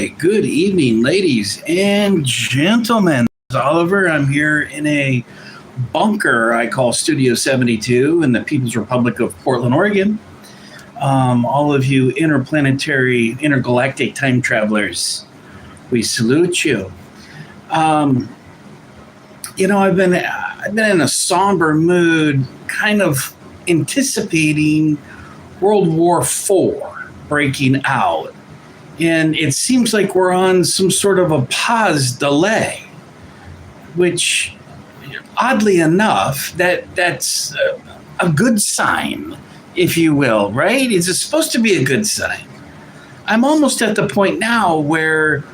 right. Good evening, ladies and gentlemen. This is Oliver. I'm here in a bunker I call Studio 72 in the People's Republic of Portland, Oregon. All of you interplanetary, intergalactic time travelers, we salute you. I've been in a somber mood, kind of anticipating World War IV breaking out. And it seems like we're on some sort of a pause delay, which, oddly enough, that's a good sign, if you will, right? It's supposed to be a good sign. I'm almost at the point now where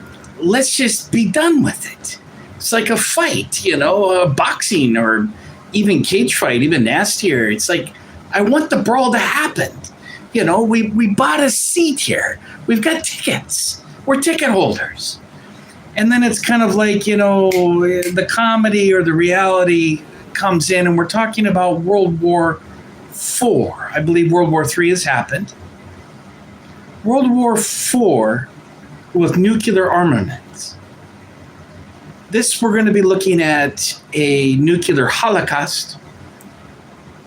let's just be done with it. It's like a fight, a boxing or even cage fight, even nastier. It's like, I want the brawl to happen. We bought a seat here. We've got tickets. We're ticket holders. And then it's kind of like, the comedy or the reality comes in, and we're talking about World War IV. I believe World War III has happened. World War IV with nuclear armaments. This, we're going to be looking at a nuclear holocaust.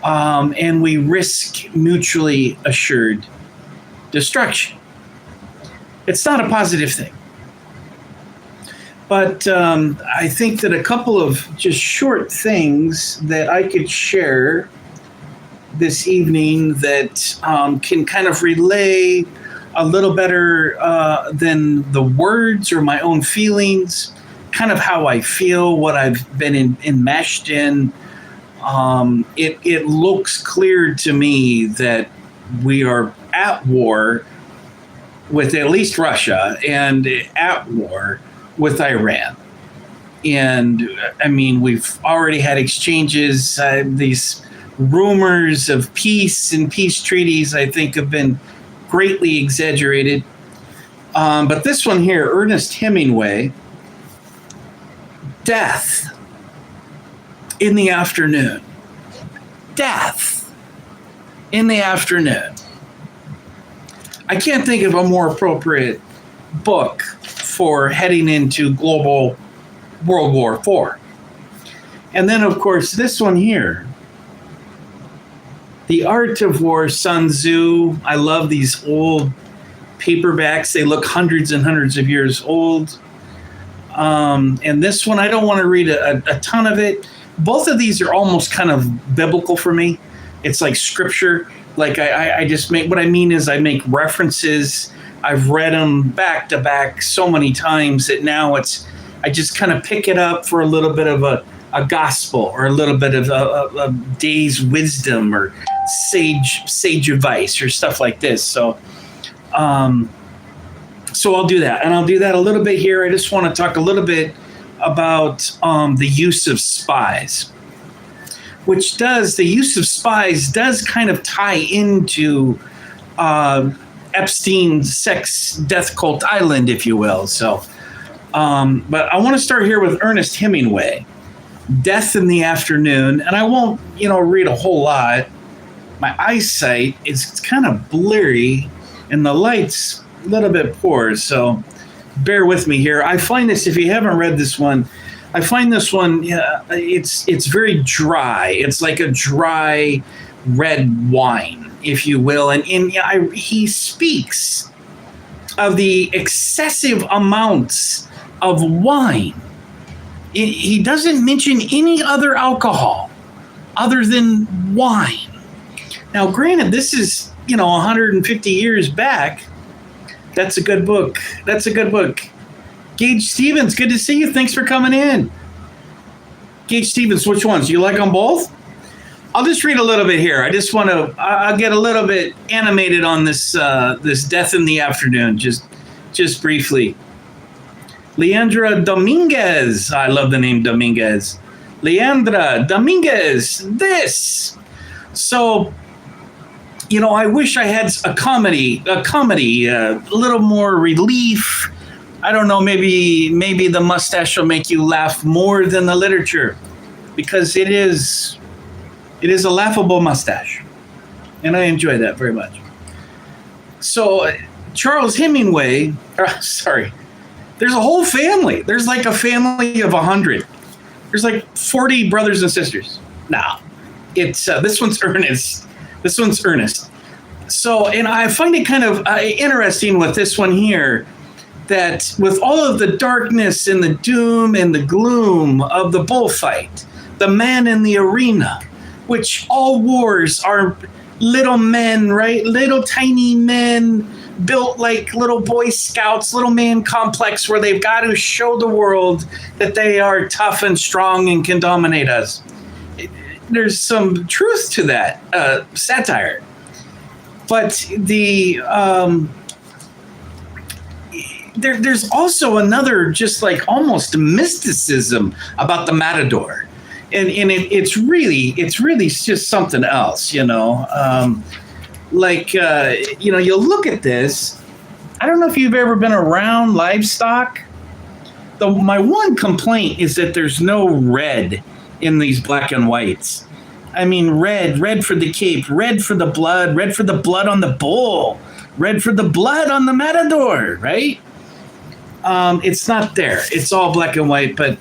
And we risk mutually assured destruction. It's not a positive thing. But I think that a couple of just short things that I could share this evening that can kind of relay a little better than the words or my own feelings, kind of how I feel, what I've been enmeshed in. It looks clear to me that we are at war with at least Russia and at war with Iran. And I mean, we've already had exchanges. These rumors of peace and peace treaties, I think, have been greatly exaggerated. But this one here, Ernest Hemingway, Death in the Afternoon. Death in the Afternoon. I can't think of a more appropriate book for heading into global World War IV. And then, of course, this one here, The Art of War, Sun Tzu. I love these old paperbacks. They look hundreds and hundreds of years old. And this one, I don't want to read a ton of it. Both of these are almost kind of biblical for me. It's like scripture. Like I just make, what I mean is I make references. I've read them back to back so many times that now I just kind of pick it up for a little bit of a gospel or a little bit of a day's wisdom or sage advice or stuff like this. So I'll do that. And I'll do that a little bit here. I just want to talk a little bit about the use of spies, the use of spies does kind of tie into Epstein's sex death cult island, if you will. So, but I want to start here with Ernest Hemingway, Death in the Afternoon. And I won't, read a whole lot. My eyesight is kind of blurry and the light's a little bit poor. So bear with me here. I find this, if you haven't read this one, it's very dry. It's like a dry red wine, if you will. And he speaks of the excessive amounts of wine. He doesn't mention any other alcohol other than wine. Now, granted, this is, 150 years back. That's a good book. Gage Stevens, good to see you. Thanks for coming in. Gage Stevens, which ones? Do you like them both? I'll just read a little bit here. I'll get a little bit animated on this Death in the Afternoon, just briefly. Leandra Dominguez. I love the name Dominguez. Leandra Dominguez, this. So, I wish I had a comedy, a little more relief. I don't know, maybe the mustache will make you laugh more than the literature, because it is a laughable mustache, and I enjoy that very much. So Charles Hemingway, There's a whole family. There's like a family of 100. There's like 40 brothers and sisters. Now, it's this one's Ernest. This one's Ernest. So, and I find it kind of interesting with this one here, that with all of the darkness and the doom and the gloom of the bullfight, the man in the arena, which all wars are little men, right? Little tiny men built like little Boy Scouts, little man complex where they've got to show the world that they are tough and strong and can dominate us. There's some truth to that satire. But there's also another just like almost mysticism about the matador. And it's really just something else, you know. You'll look at this. I don't know if you've ever been around livestock. My one complaint is that there's no red in these black and whites. I mean, red for the cape, red for the blood on the bull, red for the blood on the matador, right? It's not there. It's all black and white, but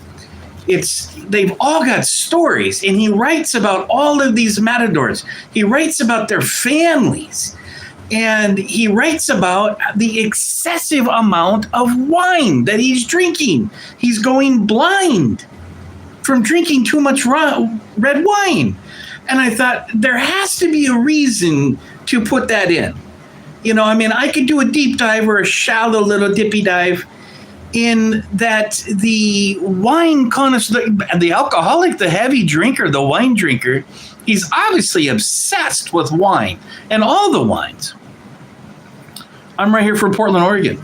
they've all got stories, and he writes about all of these matadors. He writes about their families, and he writes about the excessive amount of wine that he's drinking. He's going blind from drinking too much red wine. And I thought there has to be a reason to put that in. You know, I mean, I could do a deep dive or a shallow little dippy dive in that the wine connoisseur, the alcoholic, the heavy drinker, the wine drinker, he's obviously obsessed with wine and all the wines. I'm right here from Portland, Oregon.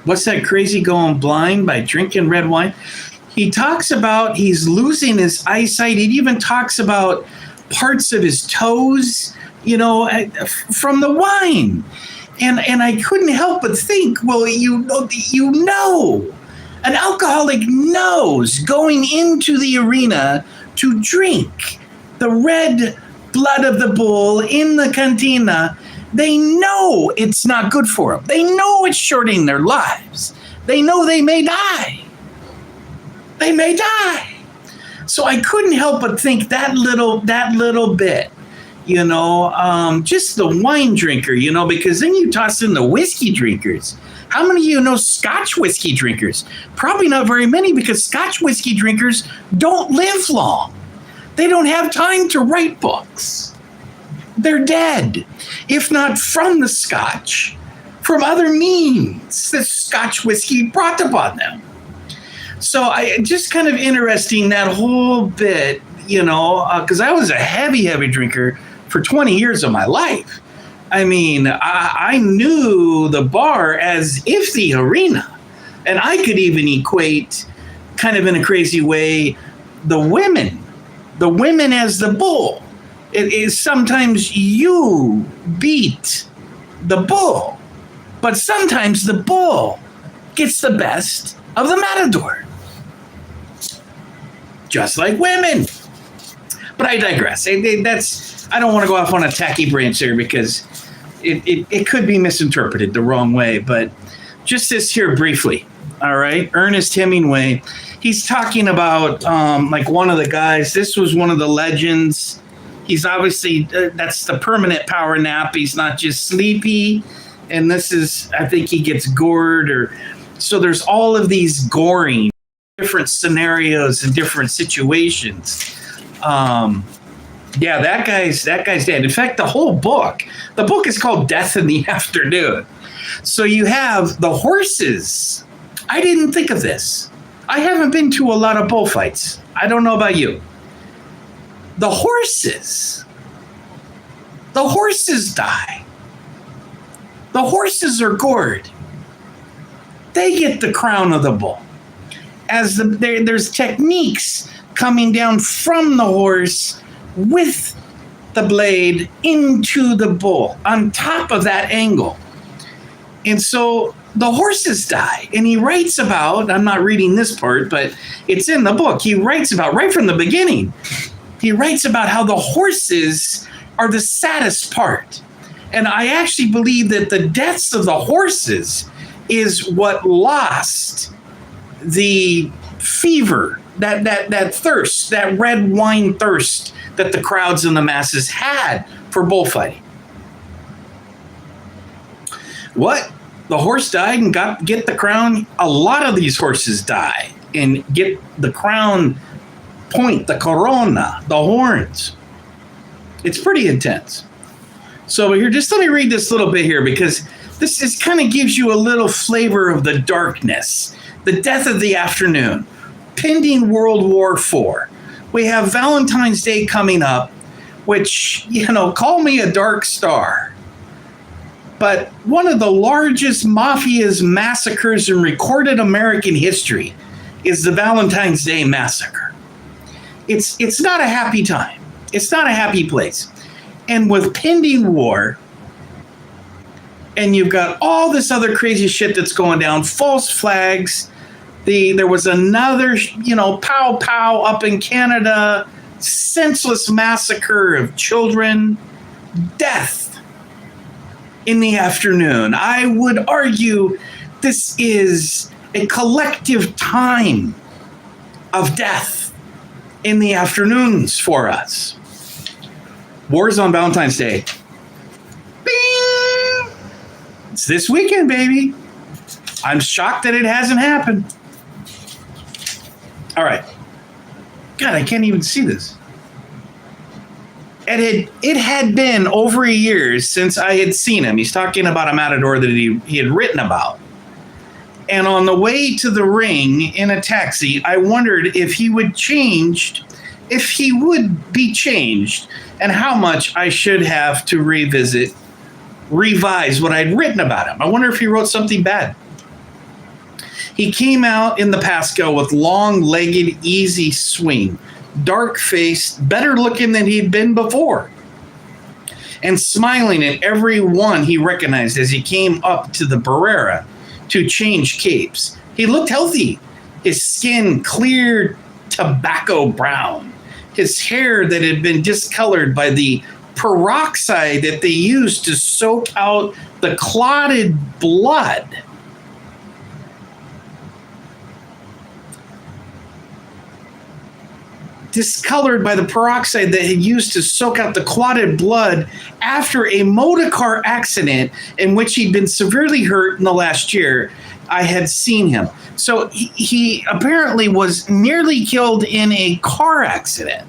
What's that crazy going blind by drinking red wine? He talks about he's losing his eyesight. He even talks about parts of his toes, you know, from the wine. And I couldn't help but think, well, you know, an alcoholic knows going into the arena to drink the red blood of the bull in the cantina. They know it's not good for them. They know it's shortening their lives. They know they may die. They may die. So I couldn't help but think that little bit. You know, just the wine drinker, you know, because then you toss in the whiskey drinkers. How many of you know Scotch whiskey drinkers? Probably not very many, because Scotch whiskey drinkers don't live long. They don't have time to write books. They're dead, if not from the Scotch, from other means that Scotch whiskey brought upon them. So I just kind of interesting that whole bit, you know, because I was a heavy drinker for 20 years of my life. I mean, I knew the bar as if the arena. And I could even equate, kind of in a crazy way, the women as the bull. It is sometimes you beat the bull, but sometimes the bull gets the best of the matador. Just like women. But I digress. I don't want to go off on a tacky branch there, because it could be misinterpreted the wrong way. But just this here briefly, all right? Ernest Hemingway, he's talking about like one of the guys. This was one of the legends. He's obviously, that's the permanent power nap. He's not just sleepy. And this is, I think he gets gored. So there's all of these goring, different scenarios and different situations. Yeah, that guy's dead. In fact, the book is called Death in the Afternoon. So you have the horses. I didn't think of this. I haven't been to a lot of bullfights. I don't know about you. The horses die. The horses are gored. They get the crown of the bull. There's techniques coming down from the horse with the blade into the bull on top of that angle. And so the horses die. And he writes about, I'm not reading this part, but it's in the book. He writes about, right from the beginning, he writes about how the horses are the saddest part. And I actually believe that the deaths of the horses is what lost the fever, that thirst, that red wine thirst that the crowds and the masses had for bullfighting. What? The horse died and get the crown? A lot of these horses die and get the crown point, the corona, the horns. It's pretty intense. So here, just let me read this little bit here, because this is kind of gives you a little flavor of the darkness, the death of the afternoon, pending World War IV. We have Valentine's Day coming up, which, call me a dark star. But one of the largest mafia's massacres in recorded American history is the Valentine's Day massacre. It's not a happy time. It's not a happy place. And with pending war, and you've got all this other crazy shit that's going down, false flags. There was another, pow pow up in Canada, senseless massacre of children, death in the afternoon. I would argue this is a collective time of death in the afternoons for us. Wars on Valentine's Day. Bing! It's this weekend, baby. I'm shocked that it hasn't happened. All right. God, I can't even see this. It had been over a year since I had seen him. He's talking about a matador that he had written about. And on the way to the ring in a taxi, I wondered if he would be changed, and how much I should have to revise what I'd written about him. I wonder if he wrote something bad. He came out in the Pasco with long-legged, easy swing, dark-faced, better looking than he'd been before, and smiling at every one he recognized as he came up to the Barrera to change capes. He looked healthy, his skin clear tobacco brown, his hair that had been discolored by the peroxide that they used to soak out the clotted blood. Discolored by the peroxide that had used to soak out the clotted blood after a motor car accident in which he'd been severely hurt in the last year. I had seen him. So he apparently was nearly killed in a car accident.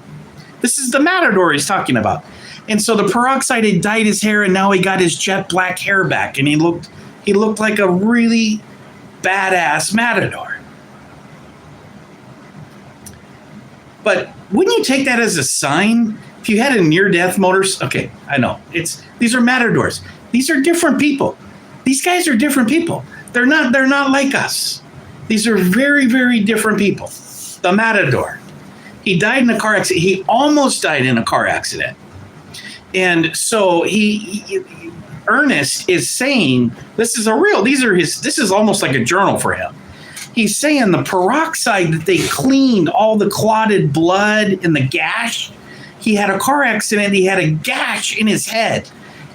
This is the matador he's talking about. And so the peroxide had dyed his hair, and now he got his jet black hair back, and he looked like a really badass matador. But wouldn't you take that as a sign? If you had a near-death okay, I know. These are matadors. These are different people. These guys are different people. They're not like us. These are very, very different people. The matador. He died in a car accident. He almost died in a car accident. And so Ernest is saying, this is almost like a journal for him. He's saying the peroxide that they cleaned all the clotted blood in the gash. He had a car accident. He had a gash in his head.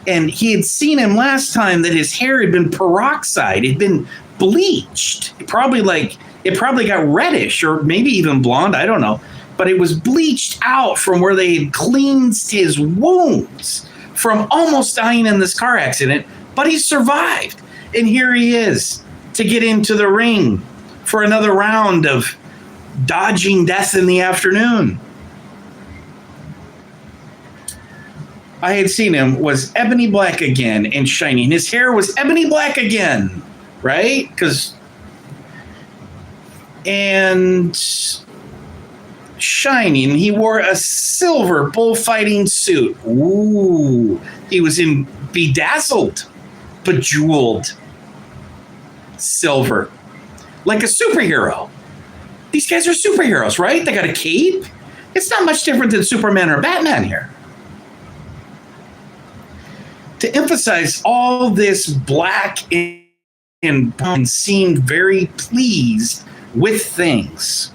And he had seen him last time that his hair had been peroxide. It had been bleached. It probably got reddish or maybe even blonde. I don't know. But it was bleached out from where they had cleansed his wounds from almost dying in this car accident. But he survived. And here he is to get into the ring for another round of dodging death in the afternoon. I had seen him was ebony black again and shining. His hair was ebony black again, right? And shining. He wore a silver bullfighting suit. Ooh, he was in bedazzled, bejeweled silver, like a superhero. These guys are superheroes, right? They got a cape. It's not much different than Superman or Batman here. To emphasize all this black and seemed very pleased with things.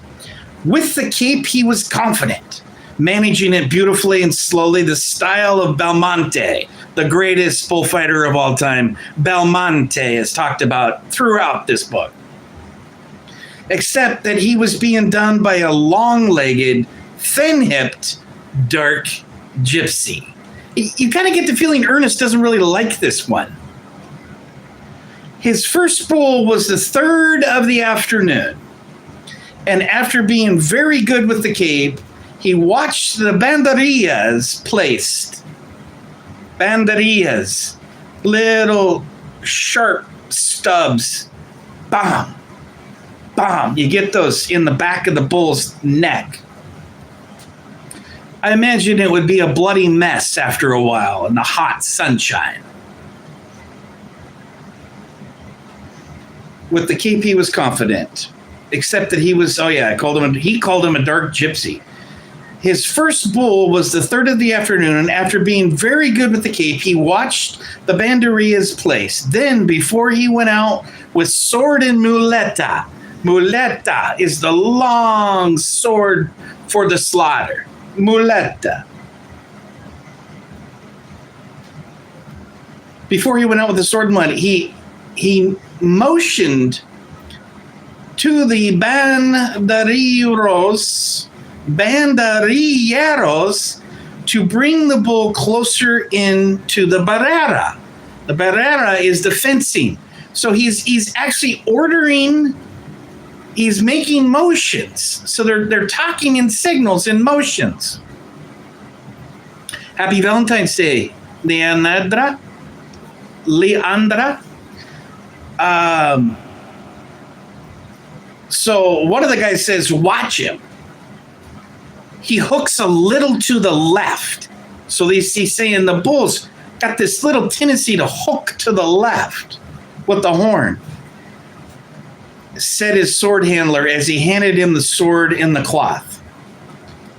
With the cape, he was confident, managing it beautifully and slowly, the style of Belmonte, the greatest bullfighter of all time, Belmonte, is talked about throughout this book. Except that he was being done by a long-legged, thin-hipped, dark gypsy. You kind of get the feeling Ernest doesn't really like this one. His first bull was the 3rd of the afternoon. And after being very good with the cape, he watched the banderillas placed. Banderillas, little sharp stubs. Bam, bam. You get those in the back of the bull's neck. I imagine it would be a bloody mess after a while in the hot sunshine. With the cape, he was confident, except that he was, he called him a dark gypsy. His first bull was the 3rd of the afternoon, and after being very good with the cape, he watched the banderillas placed. Then, before he went out with sword and muleta, muleta is the long sword for the slaughter. Muleta. Before he went out with the sword and muleta, he motioned to the banderilleros to bring the bull closer into the barrera. The barrera is the fencing. So he's actually ordering, he's making motions. So they're talking in signals, in motions. Happy Valentine's Day, Leandra. So one of the guys says, watch him. He hooks a little to the left. So he's saying the bull's got this little tendency to hook to the left with the horn. Said his sword handler as he handed him the sword in the cloth.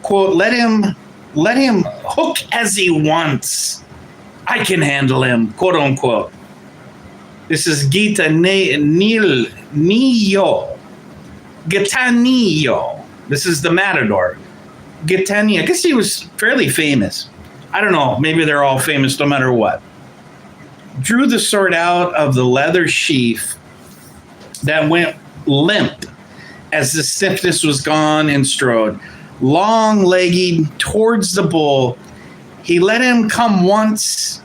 Quote, let him hook as he wants. I can handle him, quote unquote. This is Gitanillo. This is the matador. Gitanillo. I guess he was fairly famous. I don't know. Maybe they're all famous no matter what. Drew the sword out of the leather sheath that went limp as the stiffness was gone and strode. Long-legged towards the bull, he let him come once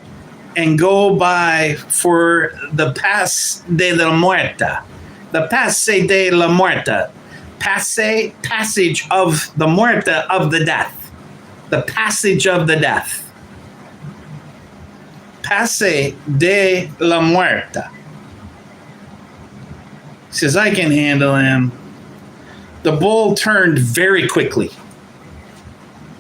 and go by for the Pass de la Muerta. The Passe de la Muerta. Passage of the Muerta, of the death. The passage of the death. Passe de la Muerta. He says, I can handle him. The bull turned very quickly.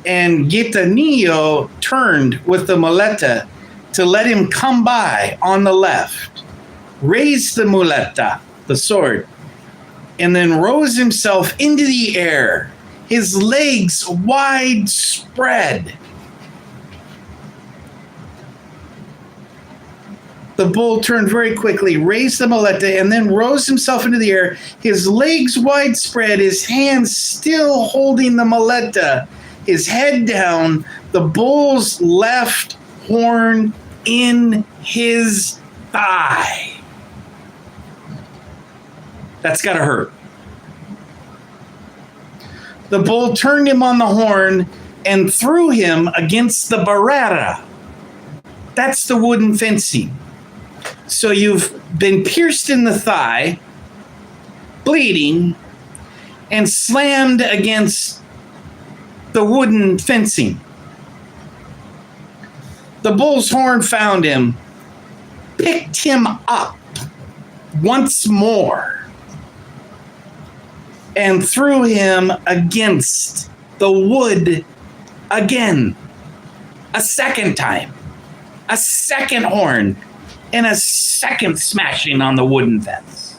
And Gitanillo turned with the muleta to let him come by on the left. Raised the muleta, the sword, and then rose himself into the air, his legs wide spread. The bull turned very quickly, raised the muleta, and then rose himself into the air, his legs wide spread, his hands still holding the muleta, his head down, the bull's left horn in his thigh. That's got to hurt. The bull turned him on the horn and threw him against the barrera. That's the wooden fencing. So you've been pierced in the thigh, bleeding, and slammed against the wooden fencing. The bull's horn found him, picked him up once more, and threw him against the wood again. A second time. A second horn. And a second smashing on the wooden fence.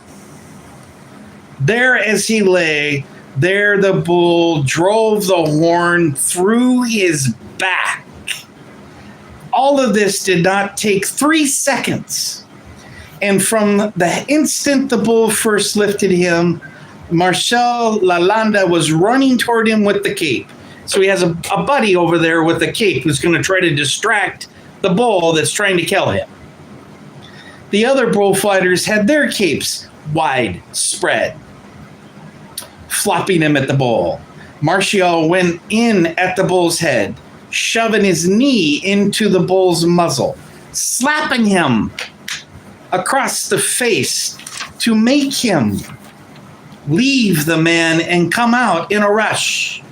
There as he lay, there the bull drove the horn through his back. All of this did not take 3 seconds. And from the instant the bull first lifted him, Marcel Lalanda was running toward him with the cape. So he has a buddy over there with the cape who's going to try to distract the bull that's trying to kill him. The other bullfighters had their capes wide spread, flopping him at the bull. Martial went in at the bull's head, shoving his knee into the bull's muzzle, slapping him across the face to make him leave the man and come out in a rush.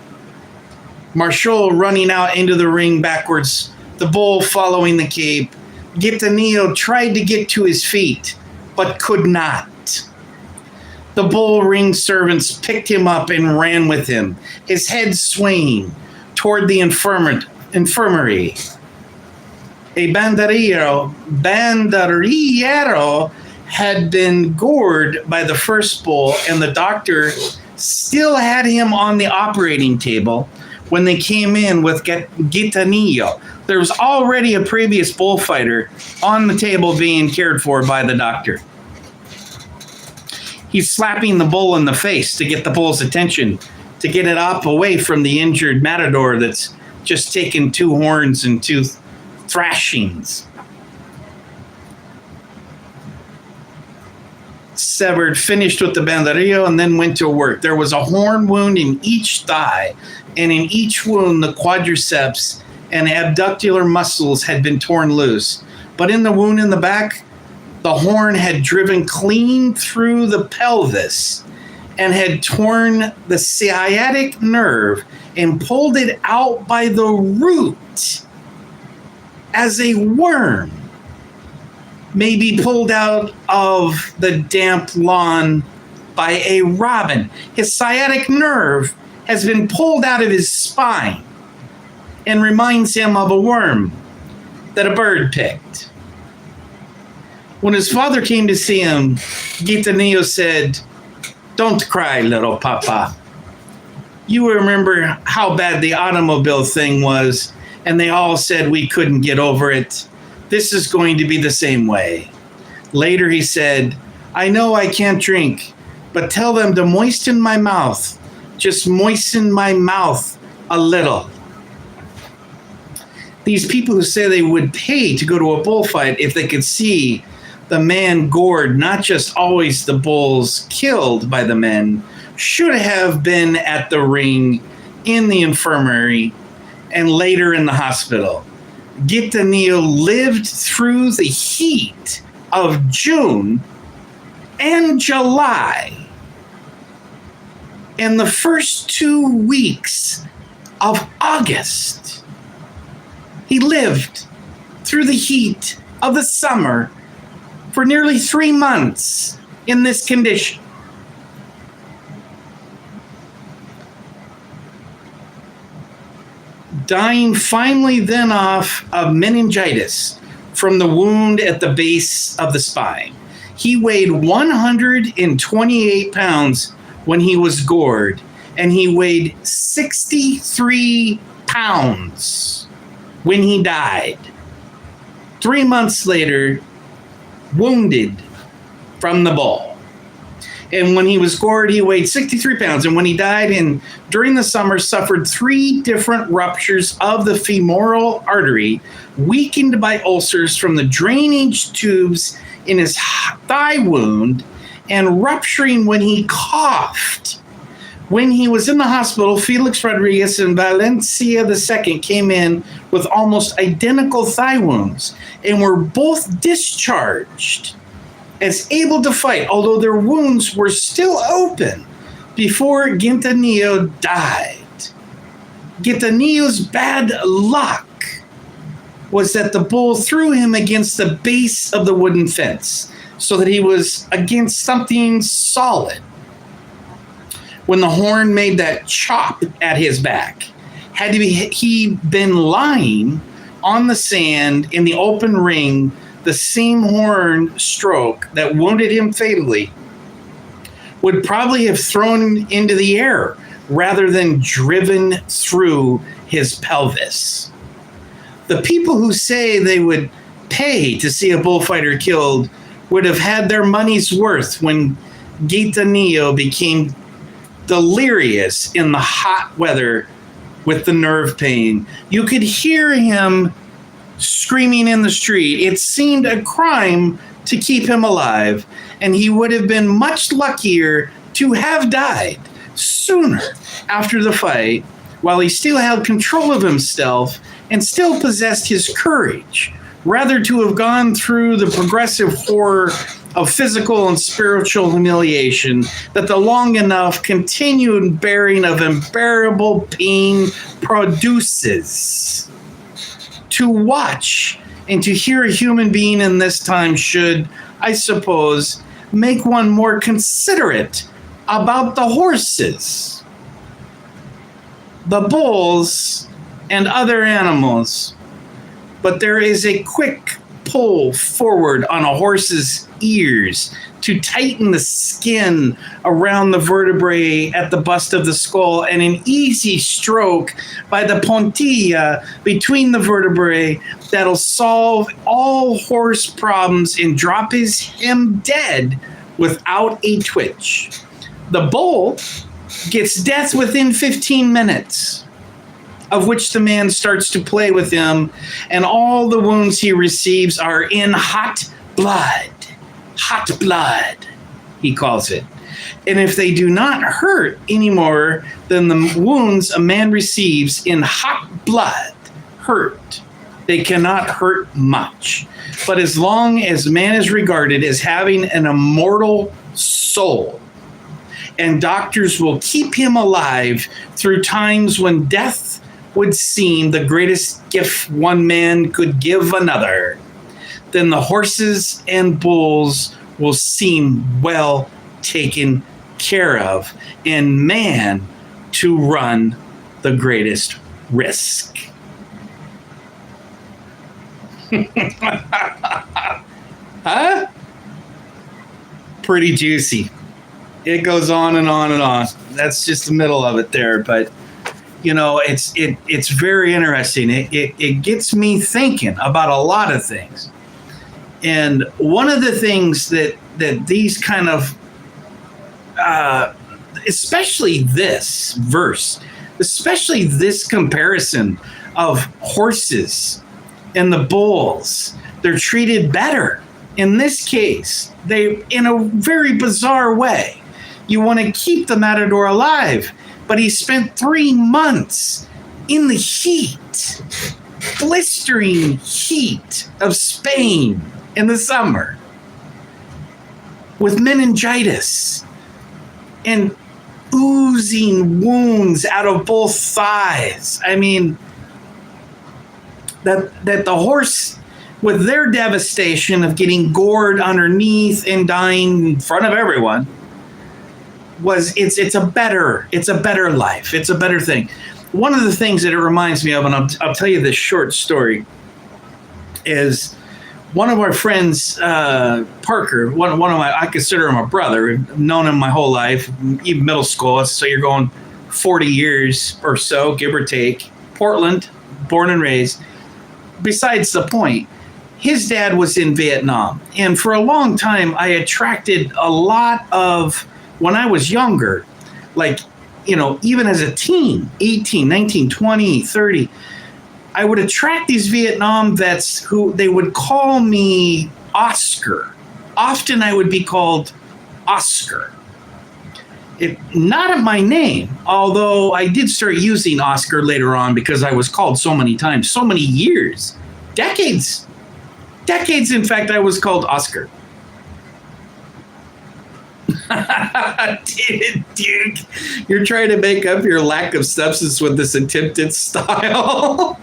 Martial running out into the ring backwards, the bull following the cape. Gitanillo tried to get to his feet, but could not. The bull ring servants picked him up and ran with him, his head swaying toward the infirmary. A banderillero had been gored by the first bull, and the doctor still had him on the operating table when they came in with Gitanillo. There was already a previous bullfighter on the table being cared for by the doctor. He's slapping the bull in the face to get the bull's attention, to get it up away from the injured matador that's just taken 2 horns and 2 thrashings. Severed, finished with the banderillo, and then went to work. There was a horn wound in each thigh, and in each wound the quadriceps and abductor muscles had been torn loose. But in the wound in the back, the horn had driven clean through the pelvis and had torn the sciatic nerve and pulled it out by the root as a worm may be pulled out of the damp lawn by a robin. His sciatic nerve has been pulled out of his spine and reminds him of a worm that a bird picked. When his father came to see him, Gitanillo said, "Don't cry, little papa. You remember how bad the automobile thing was, and they all said we couldn't get over it. This is going to be the same way." Later he said, "I know I can't drink, but tell them to moisten my mouth. Just moisten my mouth a little." These people who say they would pay to go to a bullfight if they could see the man gored, not just always the bulls killed by the men, should have been at the ring, in the infirmary, and later in the hospital. Gitanillo lived through the heat of June and July and the first 2 weeks of August. He lived through the heat of the summer for nearly 3 months in this condition. Dying finally then off of meningitis from the wound at the base of the spine. He weighed 128 pounds when he was gored, and he weighed 63 pounds when he died. 3 months later, wounded from the bull. And when he was gored, he weighed 63 pounds. And when he died during the summer, suffered 3 different ruptures of the femoral artery, weakened by ulcers from the drainage tubes in his thigh wound, and rupturing when he coughed. When he was in the hospital, Felix Rodriguez and Valencia II came in with almost identical thigh wounds and were both discharged as able to fight, although their wounds were still open before Gitanillo died. Gitanillo's bad luck was that the bull threw him against the base of the wooden fence so that he was against something solid. When the horn made that chop at his back, had he been lying on the sand in the open ring, the same horn stroke that wounded him fatally would probably have thrown him into the air rather than driven through his pelvis. The people who say they would pay to see a bullfighter killed would have had their money's worth when Gitanillo became delirious in the hot weather with the nerve pain. You could hear him screaming in the street. It seemed a crime to keep him alive, and he would have been much luckier to have died sooner after the fight, while he still had control of himself and still possessed his courage, rather to have gone through the progressive horror of physical and spiritual humiliation that the long enough continued bearing of unbearable pain produces. To watch and to hear a human being in this time should, I suppose, make one more considerate about the horses, the bulls, and other animals. But there is a quick pull forward on a horse's ears to tighten the skin around the vertebrae at the bust of the skull, and an easy stroke by the puntilla between the vertebrae that'll solve all horse problems and drop him dead without a twitch. The bull gets death within 15 minutes, of which the man starts to play with him, and all the wounds he receives are in hot blood. Hot blood, he calls it. And if they do not hurt any more than the wounds a man receives in hot blood hurt, they cannot hurt much. But as long as man is regarded as having an immortal soul, and doctors will keep him alive through times when death would seem the greatest gift one man could give another, then the horses and bulls will seem well taken care of, and man to run the greatest risk. Huh? Pretty juicy. It goes on and on and on. That's just the middle of it there, but you know, it's very interesting. It gets me thinking about a lot of things. And one of the things that these kind of, especially this verse, especially this comparison of horses and the bulls, they're treated better. In this case, they, in a very bizarre way, you want to keep the matador alive, but he spent 3 months in the heat, blistering heat of Spain in the summer with meningitis and oozing wounds out of both thighs. I mean, that the horse, with their devastation of getting gored underneath and dying in front of everyone, it's a better life. It's a better thing. One of the things that it reminds me of, and I'll tell you this short story, is one of our friends, Parker, one of my, I consider him a brother. I've known him my whole life, even middle school. So you're going 40 years or so, give or take. Portland, born and raised. Besides the point, his dad was in Vietnam. And for a long time, I attracted a lot of, when I was younger, like, you know, even as a teen, 18, 19, 20, 30, I would attract these Vietnam vets who they would call me Oscar. Often I would be called Oscar. Not my name, although I did start using Oscar later on because I was called so many times, so many years, decades. In fact, I was called Oscar. Dude, you're trying to make up your lack of substance with this attempted style.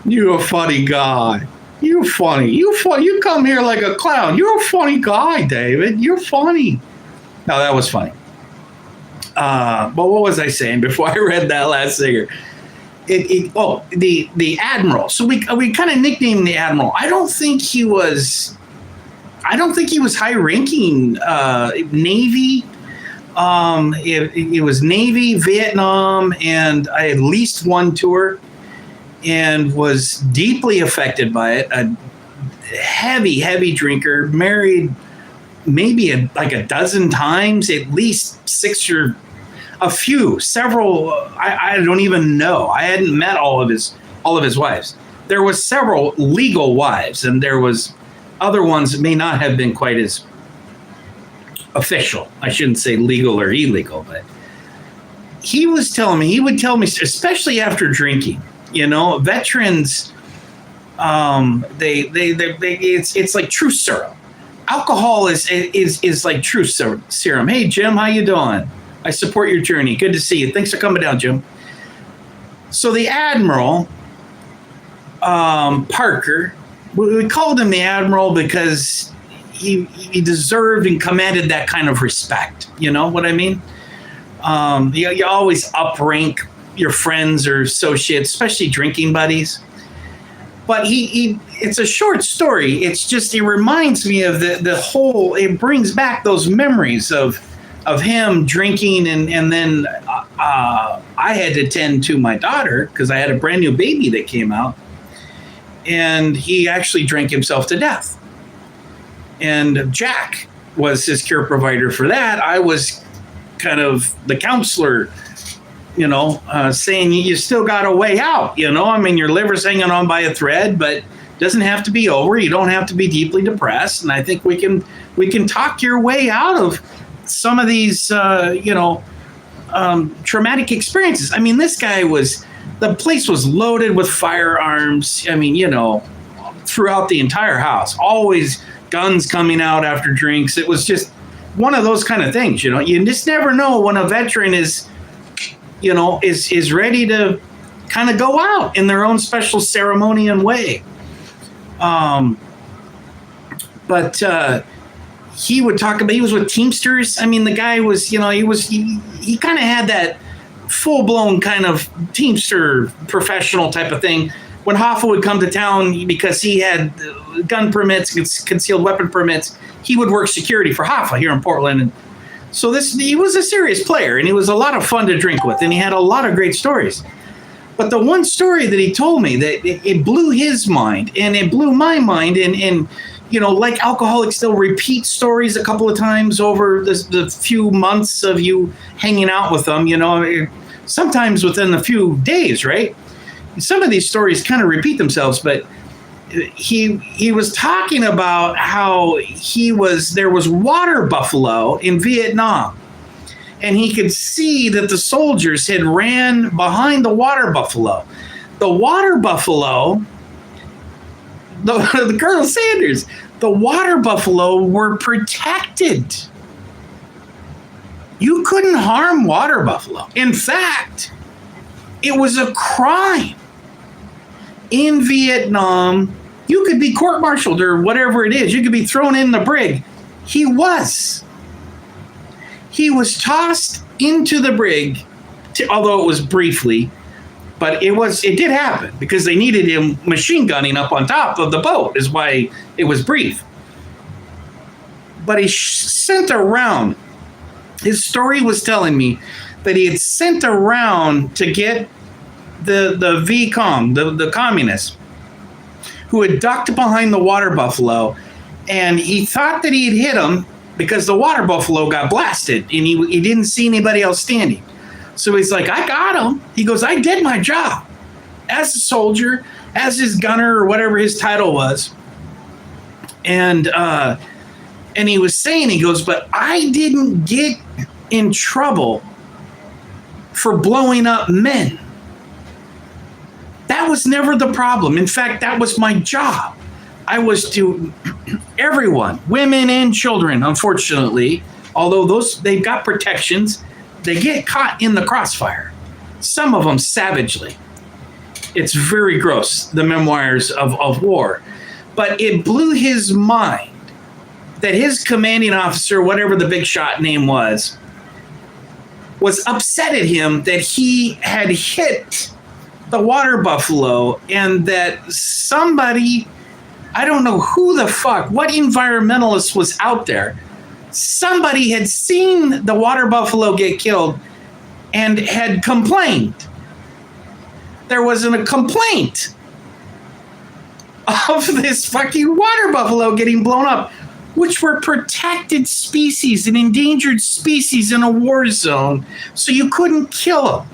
You're a funny guy. You're funny. You come here like a clown. You're a funny guy, David. You're funny. No, that was funny. But what was I saying before I read that last singer? The Admiral. So we kind of nicknamed the Admiral. I don't think he was high ranking Navy. It was Navy, Vietnam, and I had at least one tour and was deeply affected by it. A heavy drinker, married maybe like a dozen times, at least 6 or several. I don't even know. I hadn't met all of his wives. There was several legal wives, and there was other ones that may not have been quite as official. I shouldn't say legal or illegal, but he would tell me, especially after drinking, veterans, it's like truth serum. Alcohol is like truth serum. Hey, Jim, how you doing? I support your journey. Good to see you. Thanks for coming down, Jim. So the Admiral, Parker, we called him the Admiral because he deserved and commanded that kind of respect. You know what I mean? You always uprank your friends or associates, especially drinking buddies. But it's a short story. It reminds me of the whole, it brings back those memories of him drinking. And then I had to tend to my daughter because I had a brand new baby that came out. And he actually drank himself to death. And Jack was his care provider for that. I was kind of the counselor, saying you still got a way out. I mean, your liver's hanging on by a thread, but it doesn't have to be over. You don't have to be deeply depressed. And I think we can talk your way out of some of these, traumatic experiences. I mean, this guy the place was loaded with firearms. I mean, throughout the entire house, always guns coming out after drinks. It was just one of those kind of things, you just never know when a veteran is ready to kind of go out in their own special ceremonial way. But he would talk about, he was with Teamsters. I mean, the guy was, he kind of had that full-blown kind of Teamster professional type of thing. When Hoffa would come to town, because he had gun permits, concealed weapon permits, he would work security for Hoffa here in Portland. And so he was a serious player, and he was a lot of fun to drink with, and he had a lot of great stories. But the one story that he told me that it blew his mind, and it blew my mind, and like alcoholics, they'll repeat stories a couple of times over the few months of you hanging out with them, sometimes within a few days, right? Some of these stories kind of repeat themselves, but he was talking about how there was water buffalo in Vietnam, and he could see that the soldiers had ran behind the water buffalo. The water buffalo, the Colonel Sanders, the water buffalo were protected. You couldn't harm water buffalo. In fact, it was a crime. In Vietnam, you could be court-martialed or whatever it is. You could be thrown in the brig. He was tossed into the brig, although it was briefly, but it did happen because they needed him machine gunning up on top of the boat is why it was brief. But he sent around. His story was telling me that he had sent around to get the VCOM, the communists, who had ducked behind the water buffalo, and he thought that he had hit him because the water buffalo got blasted, and he didn't see anybody else standing. So he's like, I got him. He goes, I did my job as a soldier, as his gunner, or whatever his title was. And he was saying, he goes, but I didn't get in trouble for blowing up men. That was never the problem. In fact, that was my job. I was to everyone, women and children, unfortunately, although they've got protections, they get caught in the crossfire. Some of them savagely. It's very gross, the memoirs of war. But it blew his mind that his commanding officer, whatever the big shot name was upset at him that he had hit the water buffalo, and that somebody, I don't know who the fuck, what environmentalist was out there, somebody had seen the water buffalo get killed and had complained. There wasn't a complaint of this fucking water buffalo getting blown up. which were protected species and endangered species in a war zone, so you couldn't kill them.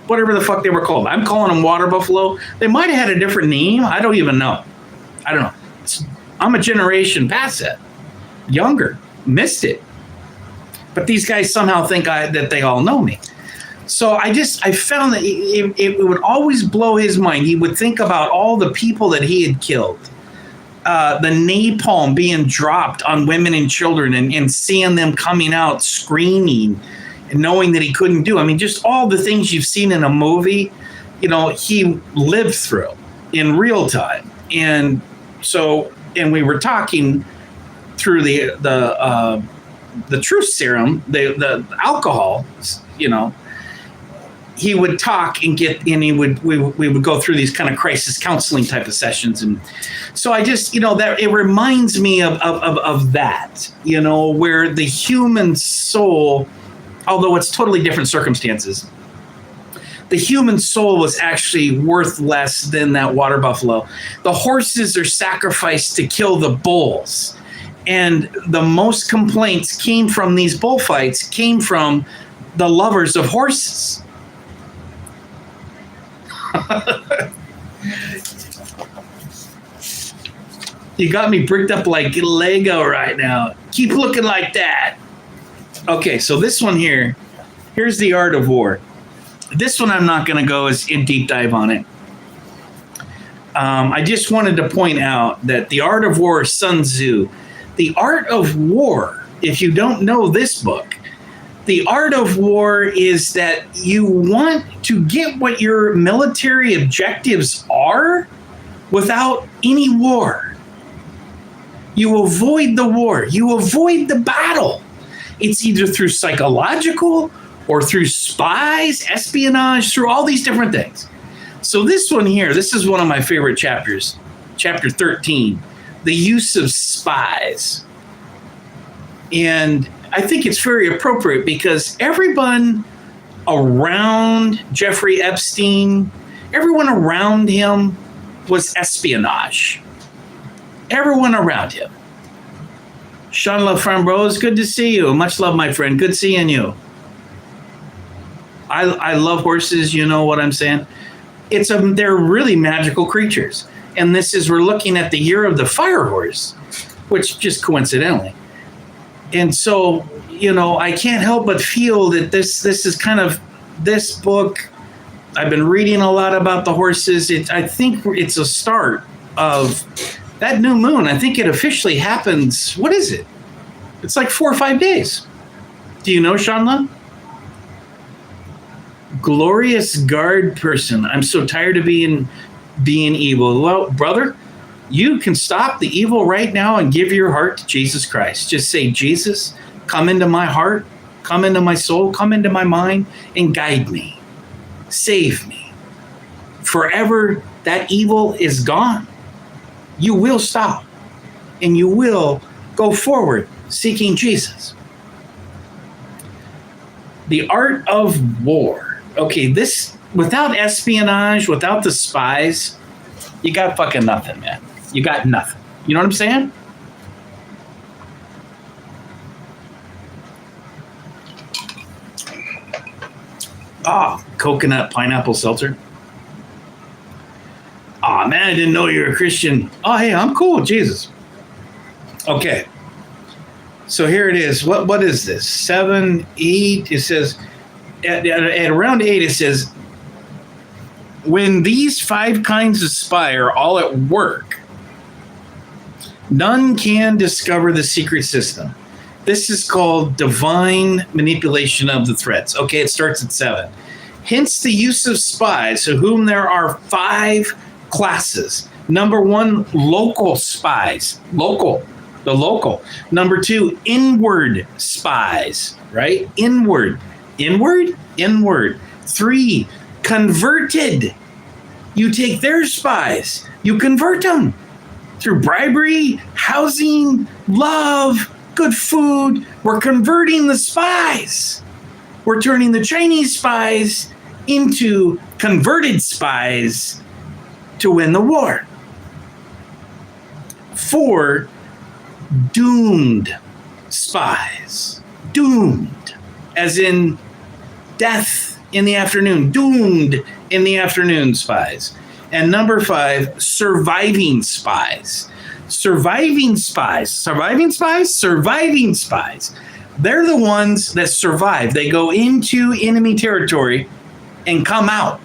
Whatever the fuck they were called. I'm calling them water buffalo. They might have had a different name. I don't even know. I don't know. I'm a generation past that. Younger. Missed it. But these guys somehow think that they all know me. So I found that it would always blow his mind. He would think about all the people that he had killed. The napalm being dropped on women and children and seeing them coming out screaming and knowing that he couldn't do. I mean, just all the things you've seen in a movie, he lived through in real time. And so, and we were talking through the truth serum, the alcohol, he would talk and we would go through these kind of crisis counseling type of sessions. And so I just, that it reminds me of that, where the human soul, although it's totally different circumstances, the human soul was actually worth less than that water buffalo. The horses are sacrificed to kill the bulls. And the most complaints came from these bullfights, came from the lovers of horses. You got me bricked up like Lego right now. Keep looking like that. Okay, so this one here's The Art of War. This one I'm not going to go as in deep dive on it. I just wanted to point out that The Art of War, Sun Tzu. The Art of War, if you don't know this book, the art of war is that you want to get what your military objectives are without any war. You avoid the war. You avoid the battle. It's either through psychological or through spies, espionage, through all these different things. So this one here, this is one of my favorite chapters, chapter 13, the use of spies. And I think it's very appropriate because everyone around Jeffrey Epstein, everyone around him was espionage. Everyone around him. Sean LaFramboise, good to see you. Much love, my friend. Good seeing you. I love horses. You know what I'm saying? They're really magical creatures. And we're looking at the year of the fire horse, which just coincidentally. And so, I can't help but feel that this is kind of this book. I've been reading a lot about the horses. I think it's a start of that new moon. I think it officially happens. What is it? It's like 4 or 5 days. Do you know, Shanla? Glorious guard person. I'm so tired of being evil. Well, brother, you can stop the evil right now and give your heart to Jesus Christ. Just say, Jesus, come into my heart, come into my soul, come into my mind, and guide me. Save me. Forever, that evil is gone. You will stop, and you will go forward seeking Jesus. The art of war. Okay, this, without espionage, without the spies, you got fucking nothing, man. You got nothing. You know what I'm saying? Oh, coconut pineapple seltzer. Oh, man, I didn't know you were a Christian. Oh, hey, I'm cool. Jesus. Okay. So here it is. What is this? 7, 8. It says, at around 8, it says, when these 5 kinds of spy are all at work, none can discover the secret system. This is called divine manipulation of the threats. Okay, it starts at 7. Hence the use of spies, of whom there are 5 classes. Number 1, local spies. Local. The local. Number 2, inward spies. Right? Inward. Inward? Inward. 3, converted. You take their spies. You convert them. Through bribery, housing, love, good food. We're converting the spies. We're turning the Chinese spies into converted spies to win the war. 4, doomed spies. Doomed, as in death in the afternoon. Doomed in the afternoon spies. And number 5, surviving spies. Surviving spies. Surviving spies? Surviving spies. They're the ones that survive. They go into enemy territory and come out.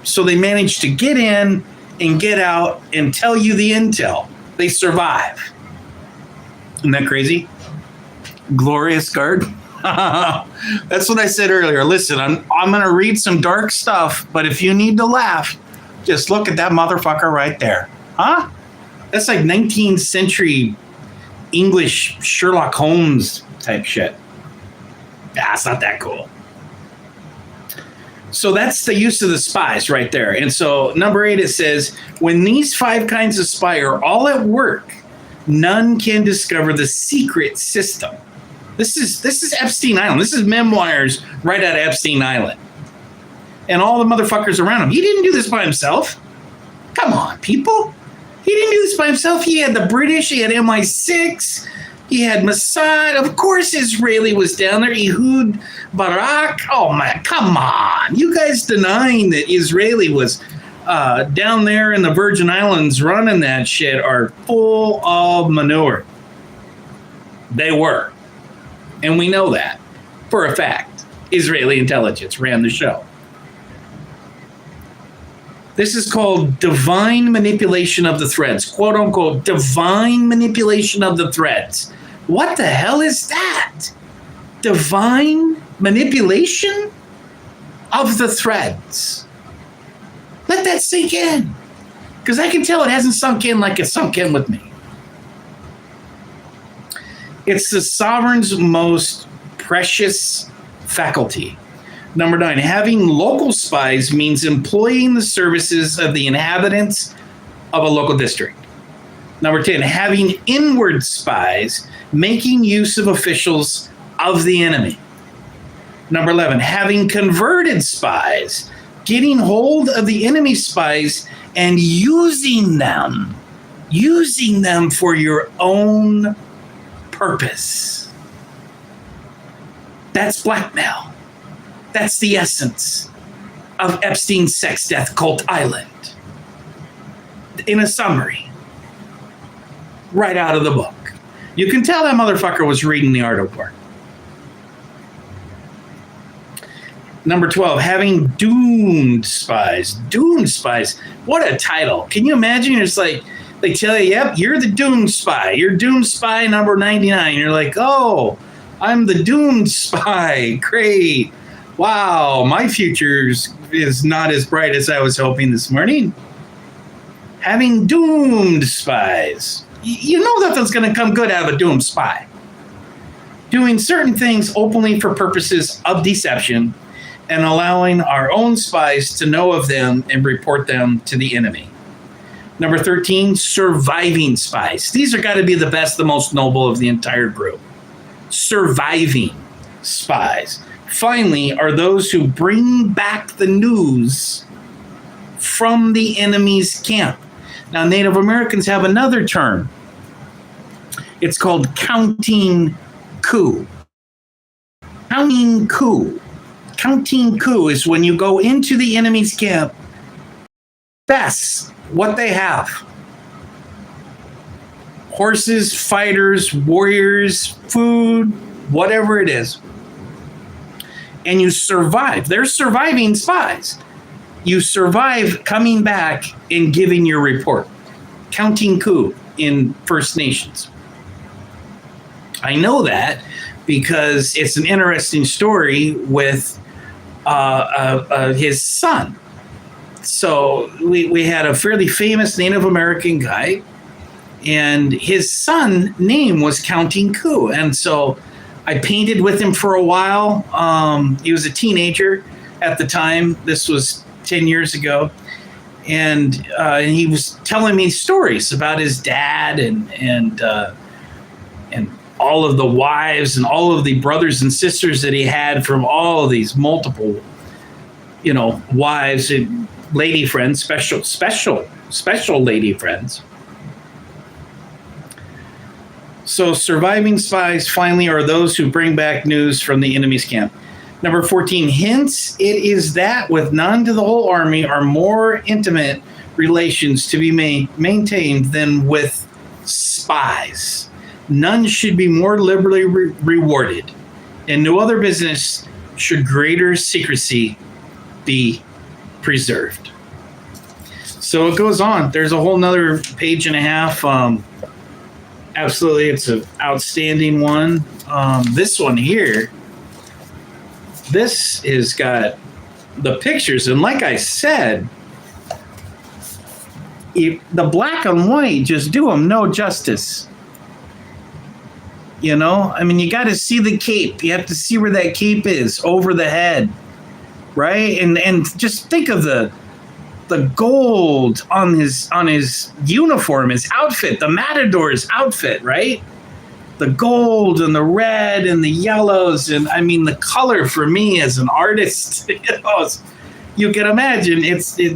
So they manage to get in and get out and tell you the intel. They survive. Isn't that crazy? Glorious guard. That's what I said earlier. Listen, I'm going to read some dark stuff, but if you need to laugh, just look at that motherfucker right there. Huh? That's like 19th century English Sherlock Holmes type shit. Yeah, it's not that cool. So that's the use of the spies right there. And so number 8, it says, when these 5 kinds of spy are all at work, none can discover the secret system. This is Epstein Island. This is memoirs right out of Epstein Island. And all the motherfuckers around him. He didn't do this by himself. Come on, people. He didn't do this by himself. He had the British. He had MI6. He had Mossad. Of course, Israeli was down there. Ehud Barak. Oh, man, come on. You guys denying that Israeli was down there in the Virgin Islands running that shit are full of manure. They were. And we know that for a fact. Israeli intelligence ran the show. This is called divine manipulation of the threads, quote unquote, divine manipulation of the threads. What the hell is that? Divine manipulation of the threads. Let that sink in, because I can tell it hasn't sunk in like it sunk in with me. It's the sovereign's most precious faculty. Number 9, having local spies means employing the services of the inhabitants of a local district. Number 10, having inward spies, making use of officials of the enemy. Number 11, having converted spies, getting hold of the enemy spies and using them for your own purpose. That's blackmail. That's the essence of Epstein's sex death cult island. In a summary, right out of the book. You can tell that motherfucker was reading The Art of War. Number 12, having doomed spies. Doomed spies. What a title. Can you imagine? It's like they tell you, yep, you're the doomed spy. You're doomed spy number 99. You're like, oh, I'm the doomed spy. Great. Wow, my future is not as bright as I was hoping this morning. Having doomed spies. You know nothing's going to come good out of a doomed spy. Doing certain things openly for purposes of deception and allowing our own spies to know of them and report them to the enemy. Number 13, surviving spies. These are got to be the best, the most noble of the entire group. Surviving spies. Finally, are those who bring back the news from the enemy's camp. Now, Native Americans have another term. It's called counting coup. Counting coup. Counting coup is when you go into the enemy's camp, that's what they have. Horses, fighters, warriors, food, whatever it is. And you survive. They're surviving spies. You survive coming back and giving your report. Counting coup in First Nations. I know that because it's an interesting story with his son. So we had a fairly famous Native American guy, and his son name was Counting Coup. And so I painted with him for a while. He was a teenager at the time. This was 10 years ago. And he was telling me stories about his dad and all of the wives and all of the brothers and sisters that he had from all of these multiple, wives and lady friends, special lady friends. So surviving spies finally are those who bring back news from the enemy's camp. Number 14, hence it is that with none to the whole army are more intimate relations to be maintained than with spies. None should be more liberally rewarded. In no other business should greater secrecy be preserved. So it goes on. There's a whole nother page and a half. Absolutely, it's an outstanding one. This one here, this has got the pictures. And like I said, the black and white just do them no justice. You know, I mean, you got to see the cape. You have to see where that cape is over the head, right? And just think of the gold on his uniform, his outfit, the Matador's outfit, right? The gold and the red and the yellows, and I mean, the color for me as an artist, you can imagine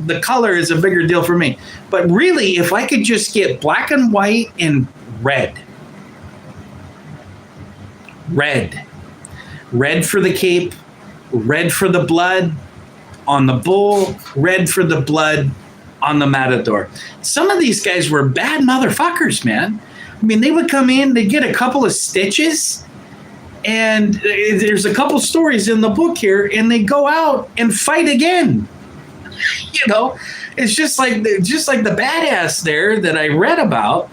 the color is a bigger deal for me. But really, if I could just get black and white and red for the cape, red for the blood on the bull, red for the blood on the Matador. Some of these guys were bad motherfuckers, man. I mean, they would come in, they'd get a couple of stitches, and there's a couple stories in the book here, and they go out and fight again. You know, it's just like the badass there that I read about.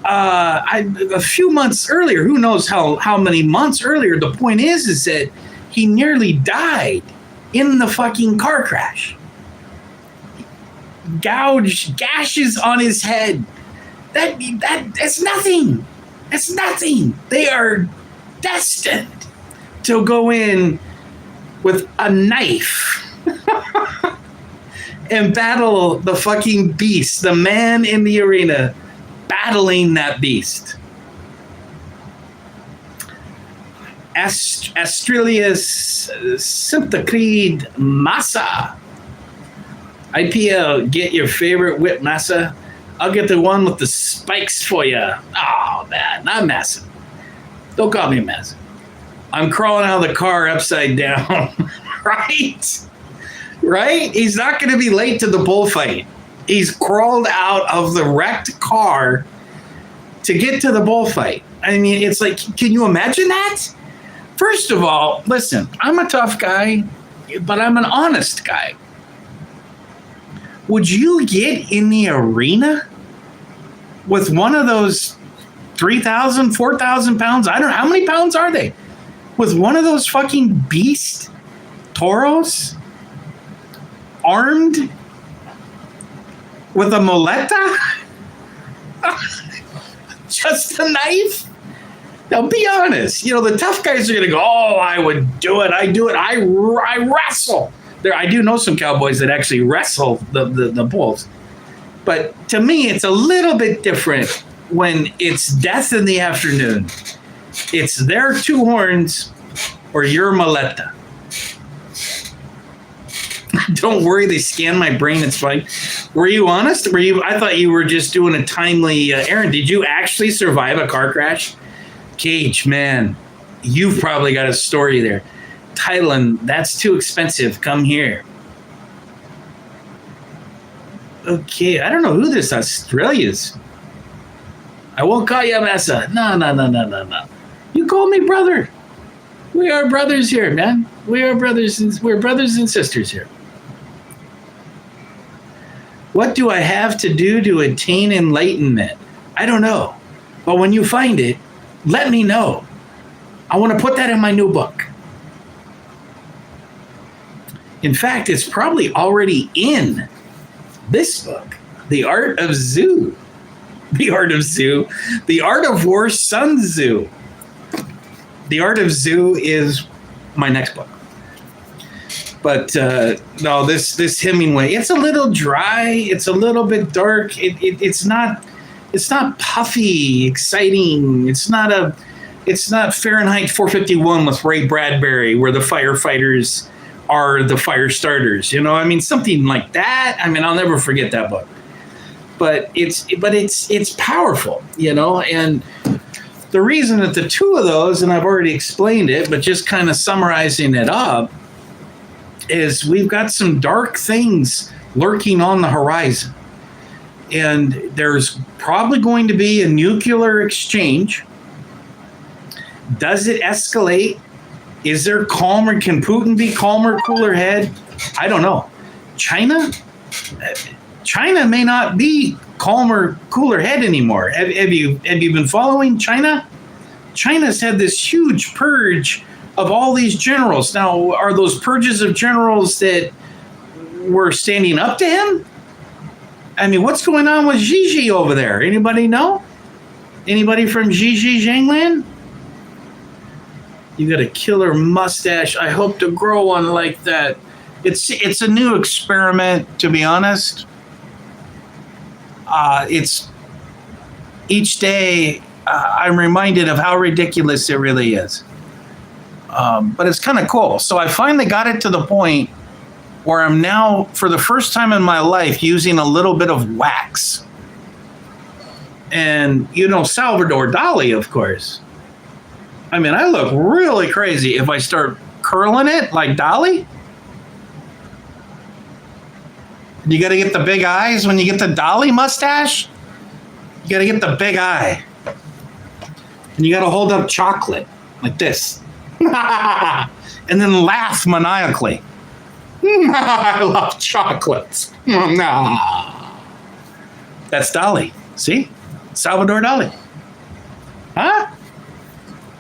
A few months earlier, who knows how many months earlier, the point is that he nearly died in the fucking car crash. Gashes on his head. That's nothing. That's nothing. They are destined to go in with a knife and battle the fucking beast, the man in the arena, battling that beast. Astrilius Sympthocreed Massa. IPL, get your favorite whip, Massa. I'll get the one with the spikes for you. Oh, man, not Massa. Don't call me Massa. I'm crawling out of the car upside down. Right? Right? He's not going to be late to the bullfight. He's crawled out of the wrecked car to get to the bullfight. I mean, it's like, can you imagine that? First of all, listen, I'm a tough guy, but I'm an honest guy. Would you get in the arena with one of those 3,000, 4,000 pounds? I don't know. How many pounds are they? With one of those fucking beast toros armed with a muleta? Just a knife? Now, be honest. You know, the tough guys are going to go, oh, I would do it. I do it. I wrestle. I do know some cowboys that actually wrestle the bulls. But to me, it's a little bit different when it's death in the afternoon. It's their two horns or your muleta. Don't worry, they scanned my brain. It's fine. Were you honest? I thought you were just doing a timely errand. Did you actually survive a car crash? Cage, man, you've probably got a story there. Thailand, that's too expensive. Come here. Okay, I don't know who this Australia is. I won't call you Massa. No. You call me brother. We are brothers here, man. We're brothers and sisters here. What do I have to do to attain enlightenment? I don't know. But when you find it, let me know. I want to put that in my new book. In fact, it's probably already in this book, The Art of Zoo. The Art of Zoo. The Art of War, Sun Tzu. The Art of Zoo is my next book. But no, this Hemingway, it's a little dry. It's a little bit dark. It's not puffy, exciting. It's not Fahrenheit 451 with Ray Bradbury, where the firefighters are the fire starters. You know, I mean, something like that. I mean, I'll never forget that book. But it's powerful, you know, and the reason that the two of those, and I've already explained it, but just kind of summarizing it up, is we've got some dark things lurking on the horizon. And there's probably going to be a nuclear exchange. Does it escalate? Is there calmer? Can Putin be calmer, cooler head? I don't know. China may not be calmer, cooler head anymore. Have you been following China? China's had this huge purge of all these generals. Now, are those purges of generals that were standing up to him? I mean, what's going on with Xi over there? Anybody know? Anybody from Xi Zhangland? You got a killer mustache. I hope to grow one like that. It's a new experiment, to be honest. It's each day I'm reminded of how ridiculous it really is. But it's kind of cool. So I finally got it to the point where I'm now, for the first time in my life, using a little bit of wax. And, Salvador Dali, of course. I mean, I look really crazy if I start curling it like Dali. You got to get the big eyes when you get the Dali mustache. You got to get the big eye. And you got to hold up chocolate like this. And then laugh maniacally. I love chocolates. That's Dali. See? Salvador Dali. Huh?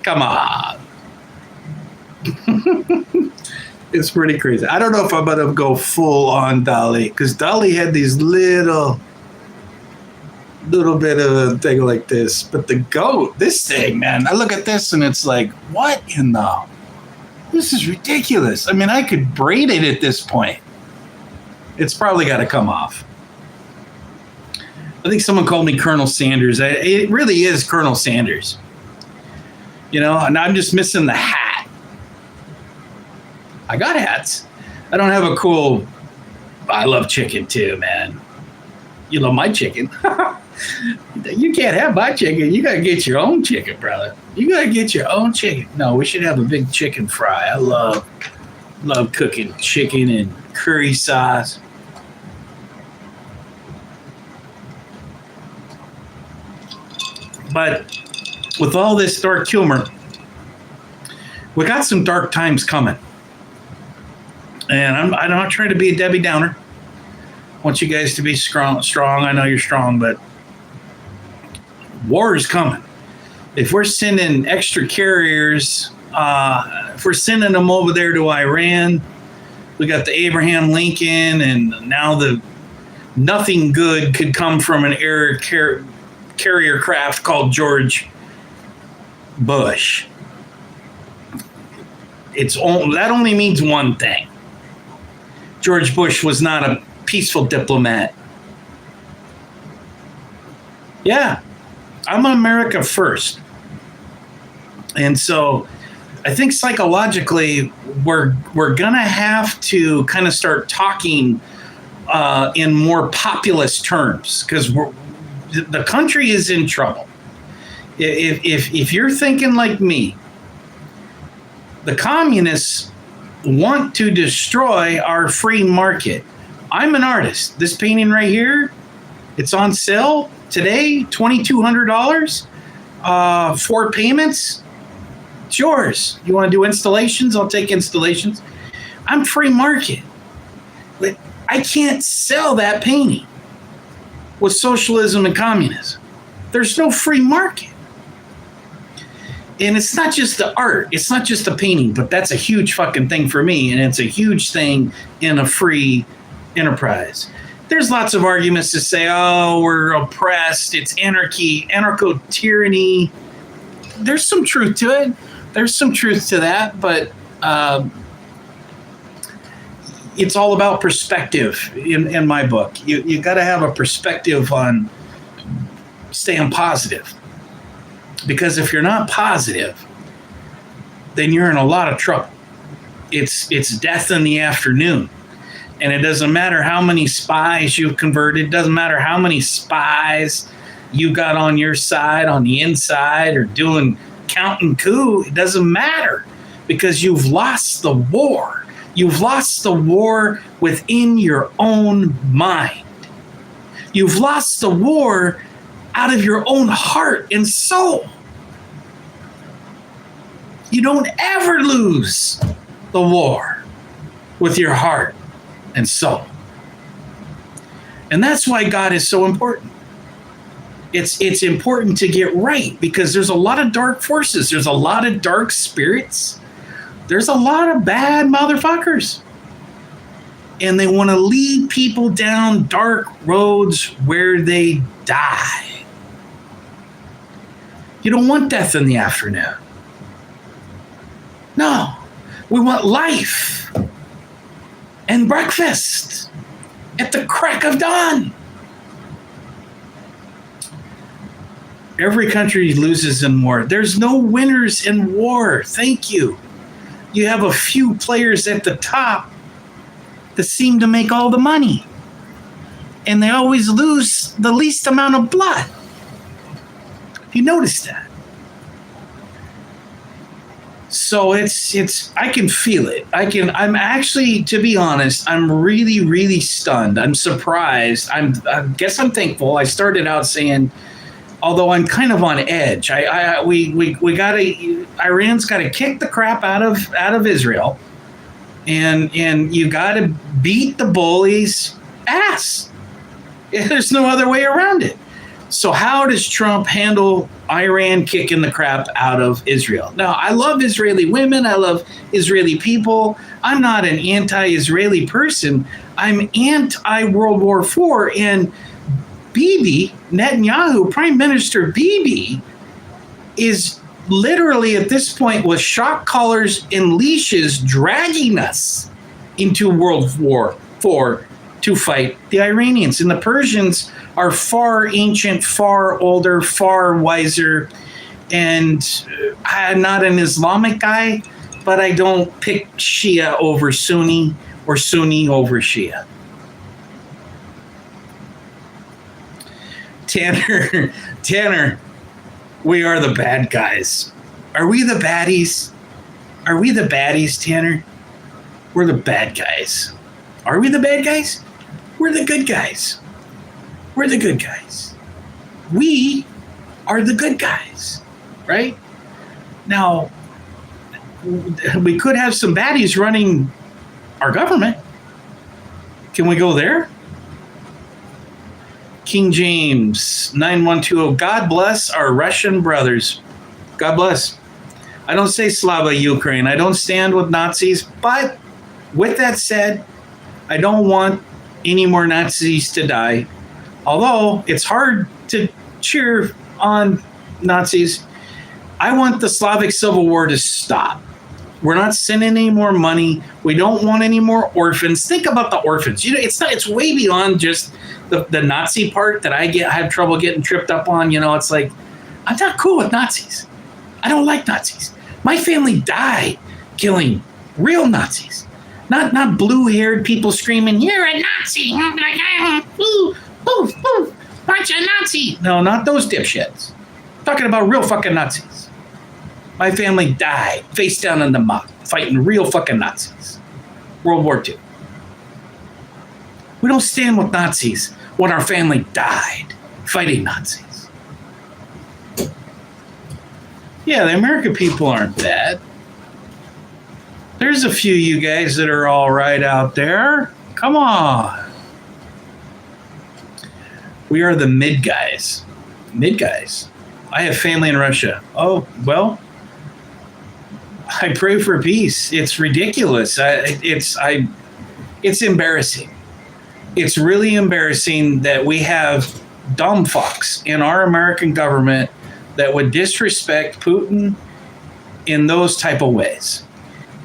Come on. It's pretty crazy. I don't know if I'm going to go full on Dali, because Dali had these little bit of a thing like this. But the goat, this thing, man, I look at this and it's like, what in the... This is ridiculous. I mean, I could braid it at this point. It's probably got to come off. I think someone called me Colonel Sanders. It really is Colonel Sanders. And I'm just missing the hat. I got hats. I don't have a cool... I love chicken too, man. You love my chicken. You can't have my chicken. You got to get your own chicken, brother. You got to get your own chicken. No, we should have a big chicken fry. I love cooking chicken and curry sauce. But with all this dark humor, we got some dark times coming. And I'm not trying to be a Debbie Downer. I want you guys to be strong. I know you're strong, but war is coming. If we're sending extra carriers, if we're sending them over there to Iran, we got the Abraham Lincoln, and now nothing good could come from an air carrier craft called George Bush. That only means one thing. George Bush was not a peaceful diplomat. Yeah, I'm America first. And so I think psychologically we're going to have to kind of start talking in more populist terms, because the country is in trouble. If you're thinking like me, the communists want to destroy our free market. I'm an artist. This painting right here, it's on sale today, $2,200, 4 payments. It's yours. You want to do installations? I'll take installations. I'm free market. But I can't sell that painting with socialism and communism. There's no free market. And it's not just the art. It's not just the painting, but that's a huge fucking thing for me. And it's a huge thing in a free enterprise. There's lots of arguments to say, oh, we're oppressed. It's anarchy, anarcho-tyranny. There's some truth to it. There's some truth to that, but it's all about perspective in my book. You got to have a perspective on staying positive. Because if you're not positive, then you're in a lot of trouble. It's death in the afternoon. And it doesn't matter how many spies you've converted. It doesn't matter how many spies you got on your side on the inside or doing counting coup. It doesn't matter because you've lost the war. You've lost the war within your own mind. You've lost the war out of your own heart and soul. You don't ever lose the war with your heart and soul. And that's why God is so important. It's important to get right because there's a lot of dark forces. There's a lot of dark spirits. There's a lot of bad motherfuckers. And they want to lead people down dark roads where they die. You don't want death in the afternoon. No, we want life and breakfast at the crack of dawn. Every country loses in war. There's no winners in war. Thank you. You have a few players at the top that seem to make all the money. And they always lose the least amount of blood. Have you noticed that? So it's I can feel it. I'm actually, to be honest, I'm really, really stunned. I'm surprised. I guess I'm thankful. I started out saying, although I'm kind of on edge, Iran's gotta kick the crap out of Israel. And you gotta beat the bully's ass. There's no other way around it. So how does Trump handle Iran kicking the crap out of Israel? Now, I love Israeli women. I love Israeli people. I'm not an anti-Israeli person. I'm anti-World War IV. And Bibi, Netanyahu, Prime Minister Bibi, is literally at this point with shock collars and leashes dragging us into World War IV to fight the Iranians. And the Persians are far ancient, far older, far wiser. And I'm not an Islamic guy, but I don't pick Shia over Sunni or Sunni over Shia. Tanner, we are the bad guys. Are we the baddies? Are we the baddies, Tanner? We're the bad guys. Are we the bad guys? We're the good guys. We're the good guys. We are the good guys, right? Now, we could have some baddies running our government. Can we go there? King James 9120. God bless our Russian brothers. God bless. I don't say Slava Ukraine. I don't stand with Nazis. But with that said, I don't want any more Nazis to die. Although it's hard to cheer on Nazis. I want the Slavic Civil War to stop. We're not sending any more money. We don't want any more orphans. Think about the orphans. You know, it's way beyond just the Nazi part that I have trouble getting tripped up on. You know, it's like, I'm not cool with Nazis. I don't like Nazis. My family died killing real Nazis. Not blue-haired people screaming, "You're a Nazi!" Ooh, ooh, ooh, aren't you a Nazi? No, not those dipshits. I'm talking about real fucking Nazis. My family died face down in the muck, fighting real fucking Nazis. World War II. We don't stand with Nazis when our family died fighting Nazis. Yeah, the American people aren't bad. There's a few of you guys that are all right out there. Come on. We are the mid guys. Mid guys. I have family in Russia. Oh, well, I pray for peace. It's ridiculous. It's embarrassing. It's really embarrassing that we have dumb fucks in our American government that would disrespect Putin in those type of ways.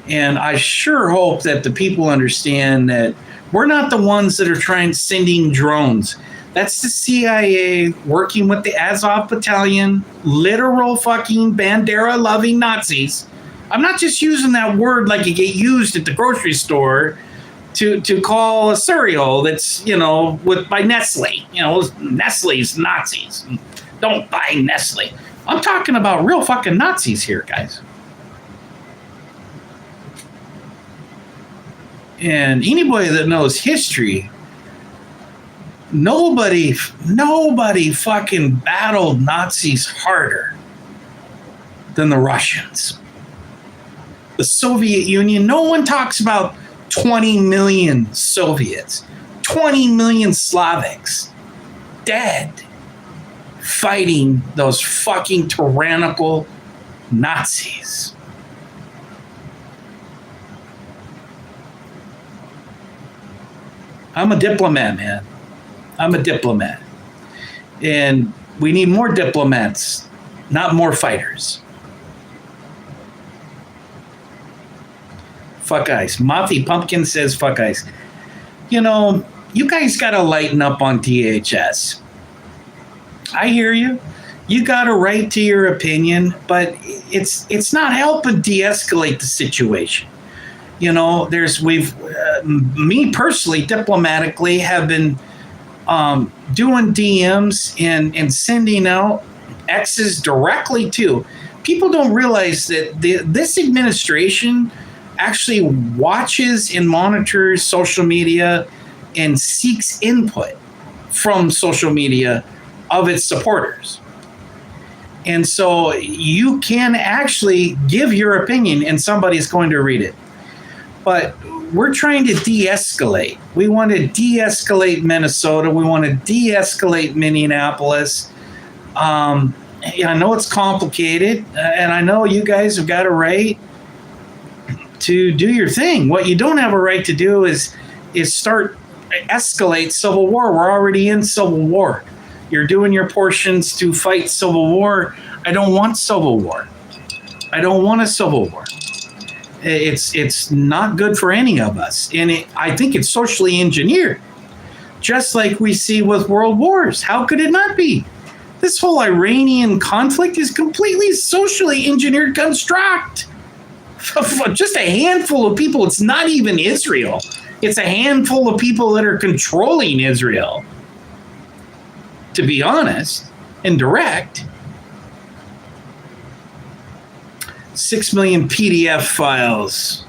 And I sure hope that the people understand that we're not the ones that are sending drones. That's the CIA working with the Azov battalion, literal fucking Bandera-loving Nazis. I'm not just using that word like it get used at the grocery store to call a cereal that's, by Nestle. Nestle's Nazis. Don't buy Nestle. I'm talking about real fucking Nazis here, guys. And anybody that knows history, nobody fucking battled Nazis harder than the Russians. The Soviet Union, no one talks about 20 million Soviets, 20 million Slavics dead fighting those fucking tyrannical Nazis. I'm a diplomat, man. I'm a diplomat. And we need more diplomats, not more fighters. Fuck ice. Mothy Pumpkin says fuck ice. You guys got to lighten up on DHS. I hear you. You got a right to your opinion, but it's not helping de-escalate the situation. Me personally, diplomatically, have been doing DMs and sending out X's directly to people. Don't realize that this administration actually watches and monitors social media and seeks input from social media of its supporters. And so you can actually give your opinion and somebody's going to read it. But we're trying to de-escalate. We want to de-escalate Minnesota. We want to de-escalate Minneapolis. I know it's complicated, and I know you guys have got a right to do your thing. What you don't have a right to do is escalate civil war. We're already in civil war. You're doing your portions to fight civil war. I don't want civil war. I don't want a civil war. It's not good for any of us. And I think it's socially engineered, just like we see with world wars. How could it not be? This whole Iranian conflict is completely socially engineered construct. Just a handful of people. It's not even Israel. It's a handful of people that are controlling Israel, to be honest and direct. 6 million PDF files.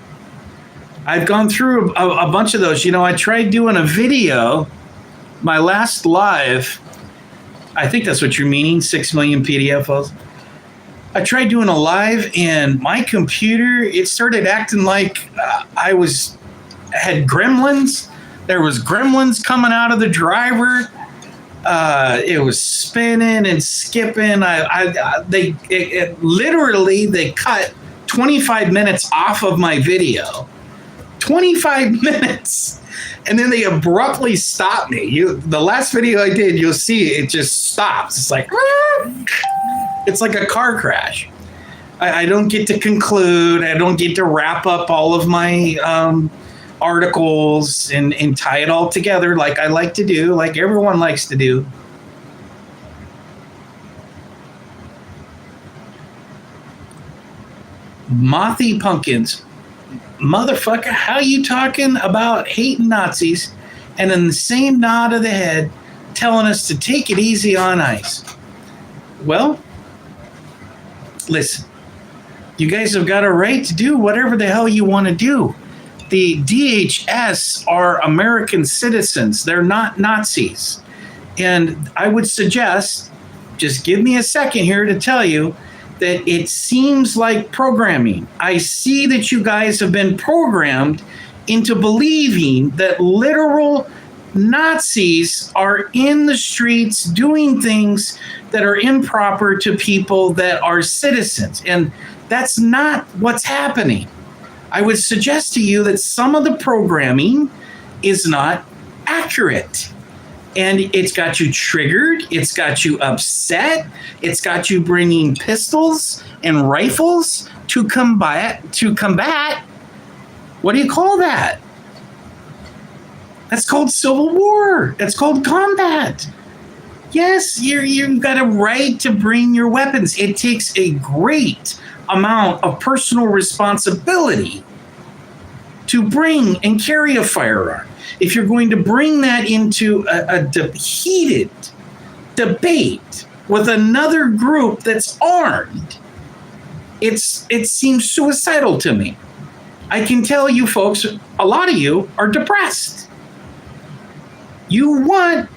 I've gone through a bunch of those. I tried doing a video, my last live. I think that's what you're meaning, 6 million PDF files. I tried doing a live, and my computer, it started acting like I had gremlins. There was gremlins coming out of the driver. It was spinning and skipping. They cut 25 minutes off of my video. 25 minutes. And then they abruptly stopped me. The last video I did, you'll see it just stops. It's like, it's like a car crash. I don't get to conclude. I don't get to wrap up all of my articles and tie it all together like I like to do, like everyone likes to do. Mothy Pumpkins, motherfucker, how you talking about hating Nazis and in the same nod of the head telling us to take it easy on ICE? Well, listen, you guys have got a right to do whatever the hell you want to do. The DHS are American citizens. They're not Nazis. And I would suggest, just give me a second here to tell you that it seems like programming. I see that you guys have been programmed into believing that literal Nazis are in the streets doing things that are improper to people that are citizens. And that's not what's happening. I would suggest to you that some of the programming is not accurate. And it's got you triggered. It's got you upset. It's got you bringing pistols and rifles to combat. What do you call that? That's called civil war. That's called combat. Yes, you've got a right to bring your weapons. It takes a great amount of personal responsibility to bring and carry a firearm, if you're going to bring that into a heated debate with another group that's armed, it seems suicidal to me. I can tell you folks, a lot of you are depressed. You want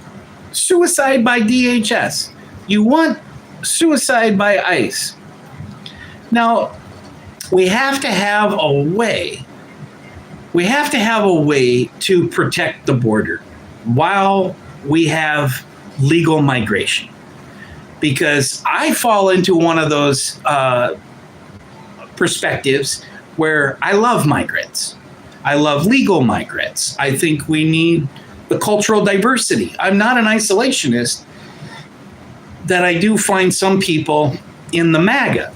suicide by DHS. You want suicide by ICE. Now, we have to have a way. We have to have a way to protect the border while we have legal migration. Because I fall into one of those perspectives where I love migrants. I love legal migrants. I think we need the cultural diversity. I'm not an isolationist, that I do find some people in the MAGA,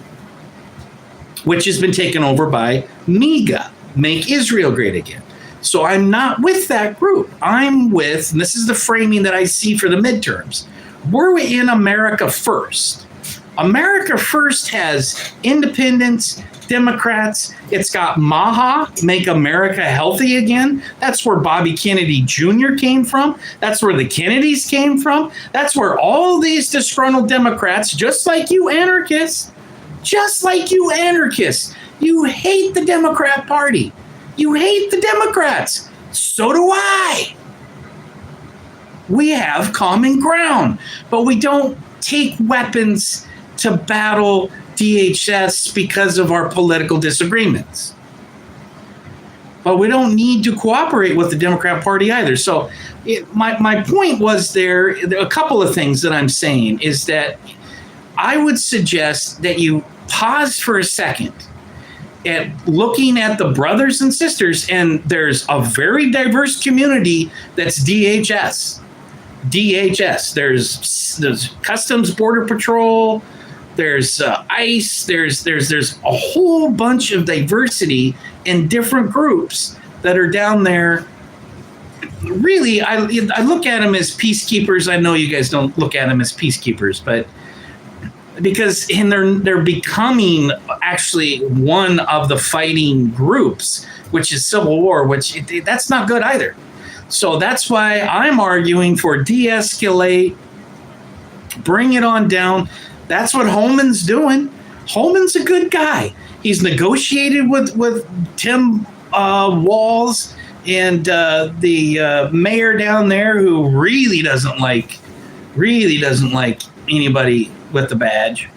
which has been taken over by MEGA, Make Israel Great Again. So I'm not with that group. I'm with, and this is the framing that I see for the midterms, we're in America First. America First has independents, Democrats. It's got MAHA, Make America Healthy Again. That's where Bobby Kennedy Jr. came from. That's where the Kennedys came from. That's where all these disgruntled Democrats, just like you anarchists, you hate the Democrat Party. You hate the Democrats. So do I. We have common ground, but we don't take weapons to battle DHS because of our political disagreements. But we don't need to cooperate with the Democrat Party either. So my point was there, a couple of things that I'm saying is that I would suggest that you pause for a second at looking at the brothers and sisters, and there's a very diverse community that's DHS. There's Customs Border Patrol, there's ICE, there's a whole bunch of diversity in different groups that are down there. Really, I look at them as peacekeepers. I know you guys don't look at them as peacekeepers, but because they're becoming actually one of the fighting groups, which is civil war, which that's not good either. So that's why I'm arguing for de-escalate, bring it on down. That's what Holman's doing. Holman's a good guy. He's negotiated with Tim Walz and the mayor down there, who really doesn't like anybody with the badge.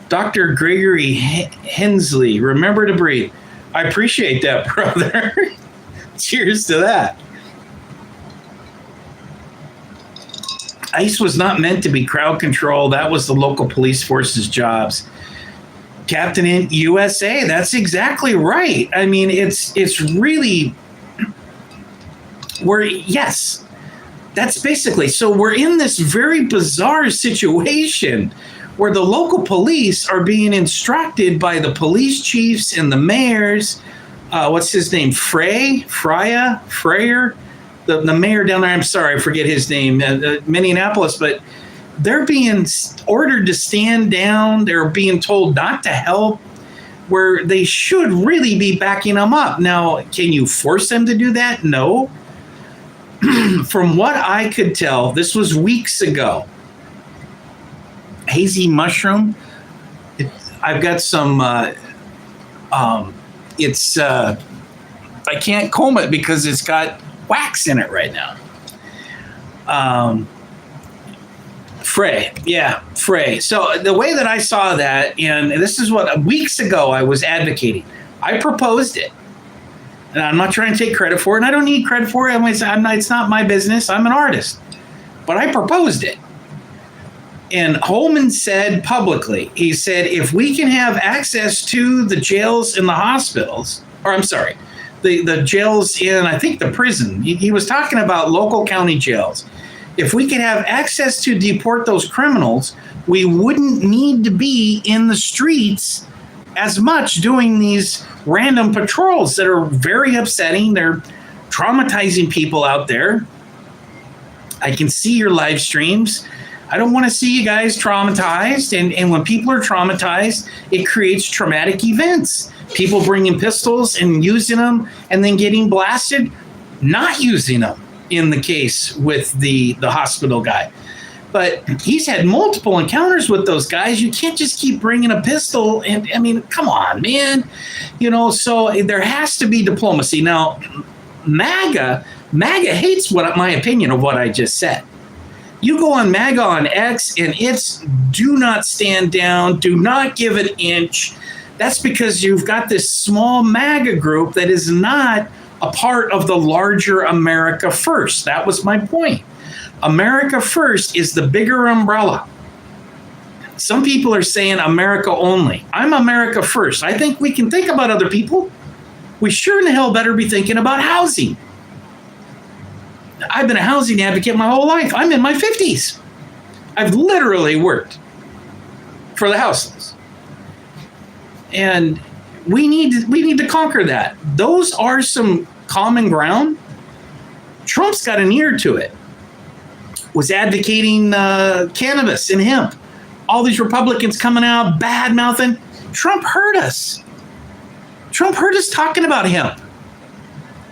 Dr. Gregory Hensley, remember to breathe. I appreciate that, brother. Cheers to that. ICE was not meant to be crowd control. That was the local police force's jobs. Captain in USA, that's exactly right. I mean, it's really, yes, that's basically, so we're in this very bizarre situation where the local police are being instructed by the police chiefs and the mayors. What's his name? Freyer, the mayor down there. I'm sorry, I forget his name, Minneapolis, but they're being ordered to stand down. They're being told not to help, where they should really be backing them up. Now, can you force them to do that? No. From what I could tell, this was weeks ago. Hazy mushroom. I've got some, it's, I can't comb it because it's got wax in it right now. Frey. So the way that I saw that, and this is what weeks ago I was advocating. I proposed it. And I'm not trying to take credit for it, and I don't need credit for it. It's not my business. I'm an artist. But I proposed it. And Holman said publicly, he said, if we can have access to the jails and the hospitals, or I'm sorry, the jails in, I think, the prison. He was talking about local county jails. If we could have access to deport those criminals, we wouldn't need to be in the streets as much doing these random patrols that are very upsetting. They're traumatizing people out there. I can see your live streams. I don't want to see you guys traumatized. And when people are traumatized, it creates traumatic events. People bringing pistols and using them and then getting blasted, not using them in the case with the hospital guy. But he's had multiple encounters with those guys. You can't just keep bringing a pistol. And I mean, come on, man. So there has to be diplomacy. Now, MAGA hates my opinion of what I just said. You go on MAGA on X and it's do not stand down, do not give an inch. That's because you've got this small MAGA group that is not a part of the larger America First. That was my point. America First is the bigger umbrella. Some people are saying America only. I'm America First. I think we can think about other people. We sure in the hell better be thinking about housing. I've been a housing advocate my whole life. I'm in my 50s. I've literally worked for the houseless. And we need to conquer that. Those are some common ground. Trump's got an ear to it. Was advocating cannabis and hemp. All these Republicans coming out bad mouthing. Trump heard us. Trump heard us talking about hemp.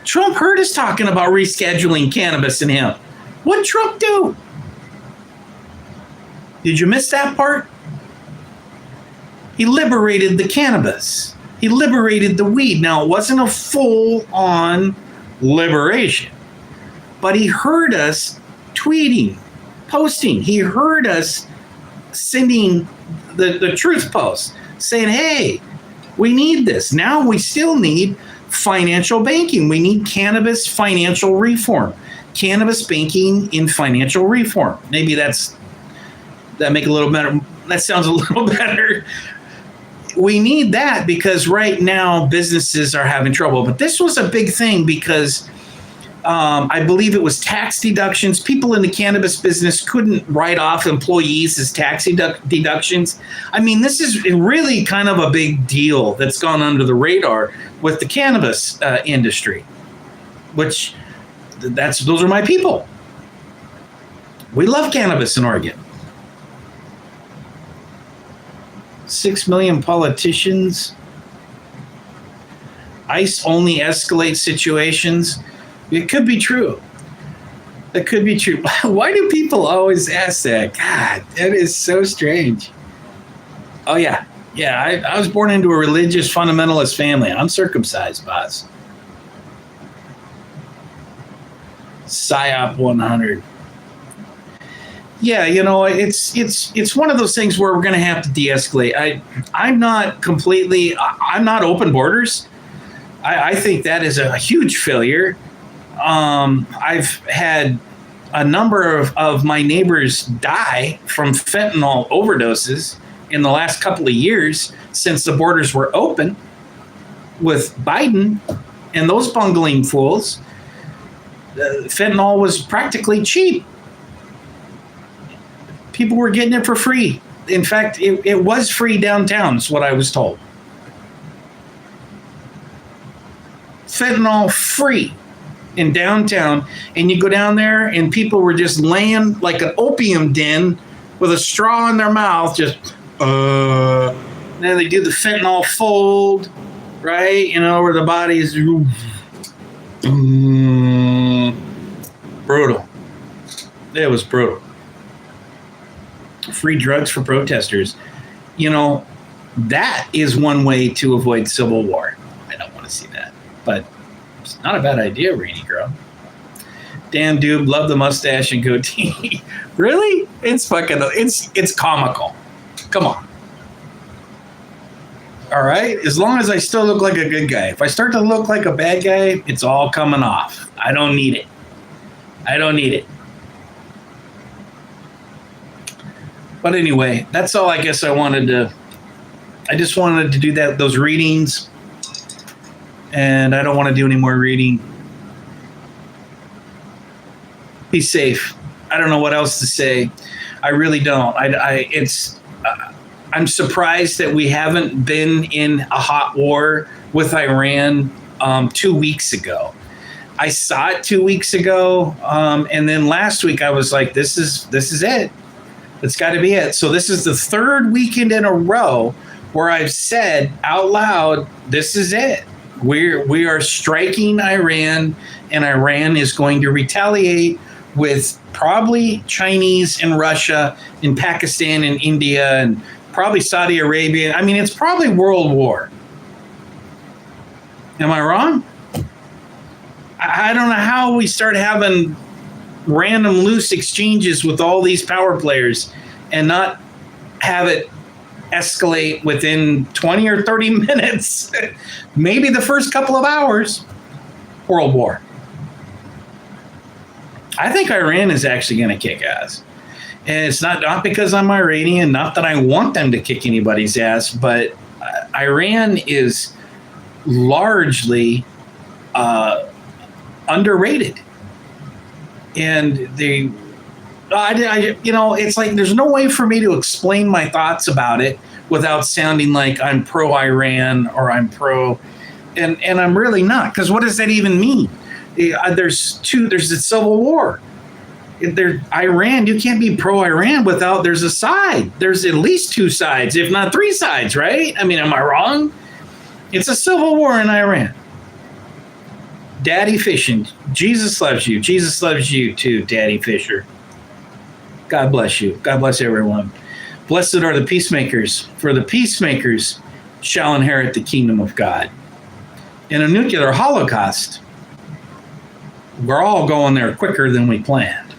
Trump heard us talking about rescheduling cannabis and hemp. What did Trump do? Did you miss that part? He liberated the cannabis. He liberated the weed. Now, it wasn't a full-on liberation, but he heard us tweeting, posting. He heard us sending the truth posts saying, hey, we need this. Now we still need financial banking. We need cannabis financial reform. Cannabis banking in financial reform. Maybe that make a little better. That sounds a little better. We need that because right now businesses are having trouble. But this was a big thing because I believe it was tax deductions. People in the cannabis business couldn't write off employees as tax deductions. I mean, this is really kind of a big deal that's gone under the radar with the cannabis industry, which those are my people. We love cannabis in Oregon. 6 million politicians. ICE only escalates situations. It could be true. That could be true. Why do people always ask that? God, that is so strange. Oh, yeah. Yeah, I was born into a religious fundamentalist family. I'm circumcised, boss. PSYOP 100. Yeah, it's one of those things where we're going to have to de-escalate. I'm not open borders. I think that is a huge failure. I've had a number of my neighbors die from fentanyl overdoses in the last couple of years since the borders were open with Biden and those bungling fools. Fentanyl was practically cheap. People were getting it for free. In fact, it was free downtown, is what I was told. Fentanyl free in downtown, and you go down there and people were just laying like an opium den with a straw in their mouth, just then they do the fentanyl fold, right? Where the body's brutal. It was brutal. Free drugs for protesters. That is one way to avoid civil war. I don't want to see that, but it's not a bad idea, Rainy Girl. Damn, dude, love the mustache and goatee. Really? It's comical. Come on. All right? As long as I still look like a good guy. If I start to look like a bad guy, it's all coming off. I don't need it. But anyway, that's all I guess I just wanted to do those readings. And I don't want to do any more reading. Be safe. I don't know what else to say. I really don't. I'm surprised that we haven't been in a hot war with Iran 2 weeks ago. I saw it 2 weeks ago. And then last week I was like, this is it. It's got to be it. So this is the third weekend in a row where I've said out loud, this is it. We are striking Iran, and Iran is going to retaliate with probably Chinese and Russia and Pakistan and India and probably Saudi Arabia. I mean, it's probably world war. Am I wrong? I don't know how we start having random loose exchanges with all these power players and not have it escalate within 20 or 30 minutes, maybe the first couple of hours. World war. I think Iran is actually going to kick ass. And it's not because I'm Iranian, not that I want them to kick anybody's ass, but Iran is largely underrated. And it's like there's no way for me to explain my thoughts about it without sounding like I'm pro-Iran or I'm pro, and I'm really not, because what does that even mean? There's a civil war. Iran, you can't be pro-Iran without there's a side. There's at least two sides, if not three sides, right? I mean, am I wrong? It's a civil war in Iran. Daddy fishing. Jesus loves you. Jesus loves you too, Daddy Fisher. God bless you. God bless everyone. Blessed are the peacemakers, for the peacemakers shall inherit the kingdom of God. In a nuclear holocaust, we're all going there quicker than we planned.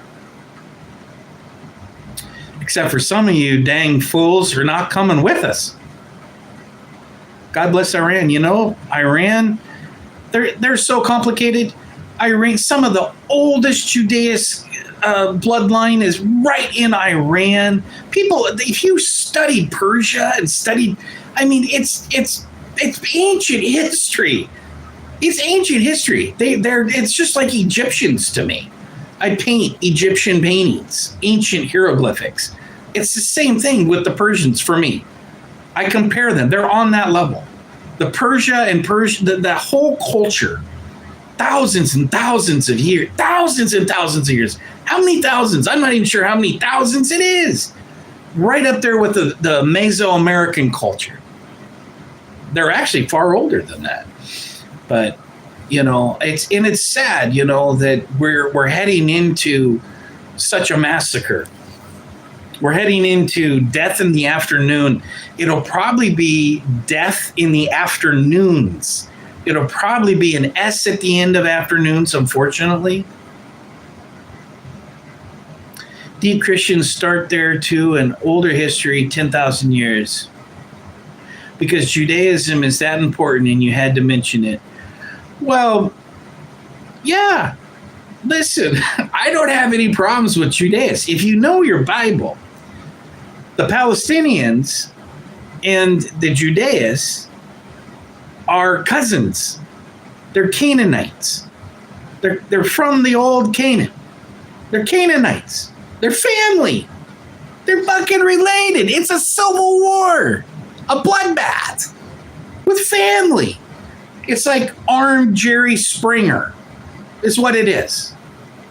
Except for some of you dang fools who are not coming with us. God bless Iran. You know, Iran, they're so complicated. Iran, some of the oldest Judaist bloodline is right in Iran. People, if you studied Persia and studied, I mean, it's ancient history. It's ancient history. It's just like Egyptians to me. I paint Egyptian paintings, ancient hieroglyphics. It's the same thing with the Persians for me. I compare them. They're on that level. The the whole culture, thousands and thousands of years. How many thousands? I'm not even sure how many thousands it is. Right up there with the Mesoamerican culture. They're actually far older than that. But, you know, it's sad, you know, that we're heading into such a massacre. We're heading into death in the afternoon. It'll probably be death in the afternoons. It'll probably be an S at the end of afternoons, unfortunately. Deep Christians start there too, an older history, 10,000 years. Because Judaism is that important and you had to mention it. Well, yeah, listen, I don't have any problems with Judaism. If you know your Bible, the Palestinians and the Judaists are cousins. They're Canaanites. They're from the old Canaan. They're Canaanites. They're family. They're fucking related. It's a civil war, a bloodbath with family. It's like armed Jerry Springer is what it is.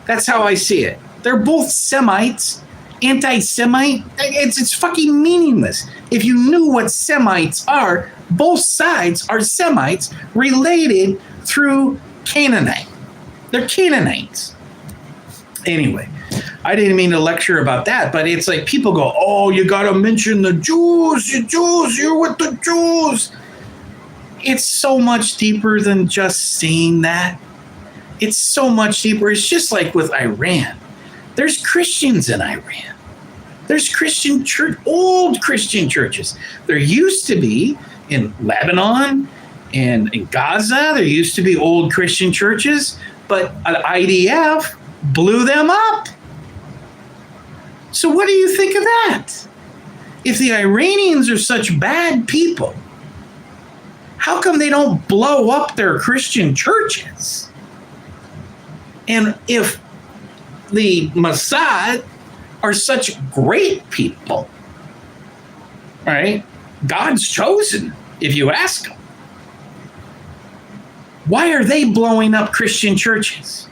That's how I see it. They're both Semites, anti-Semite. It's fucking meaningless. If you knew what Semites are, both sides are Semites related through Canaanite. They're Canaanites. Anyway, I didn't mean to lecture about that, but it's like people go, oh, you got to mention the Jews, you're with the Jews. It's so much deeper than just saying that. It's so much deeper. It's just like with Iran. There's Christians in Iran. There's old Christian churches. There used to be in Lebanon and in Gaza. There used to be old Christian churches, but IDF blew them up. So what do you think of that? If the Iranians are such bad people, how come they don't blow up their Christian churches? And if the Mossad are such great people, right? God's chosen, if you ask them. Why are they blowing up Christian churches?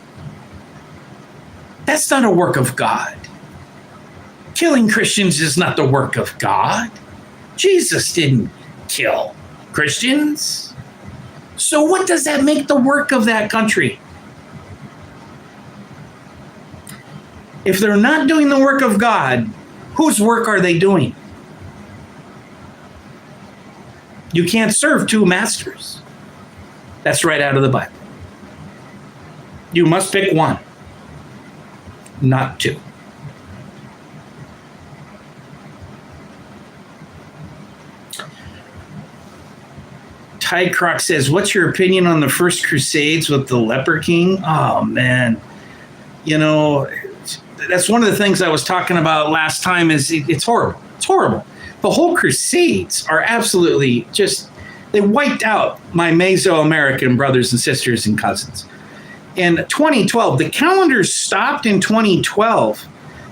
That's not a work of God. Killing Christians is not the work of God. Jesus didn't kill Christians. So what does that make the work of that country? If they're not doing the work of God, whose work are they doing? You can't serve two masters. That's right out of the Bible. You must pick one, not two. Ty Croc says, what's your opinion on the first Crusades with the Leper King? Oh, man. You know, that's one of the things I was talking about last time is it's horrible. It's horrible. The whole Crusades are absolutely just, they wiped out my Mesoamerican brothers and sisters and cousins. In 2012, the calendar stopped in 2012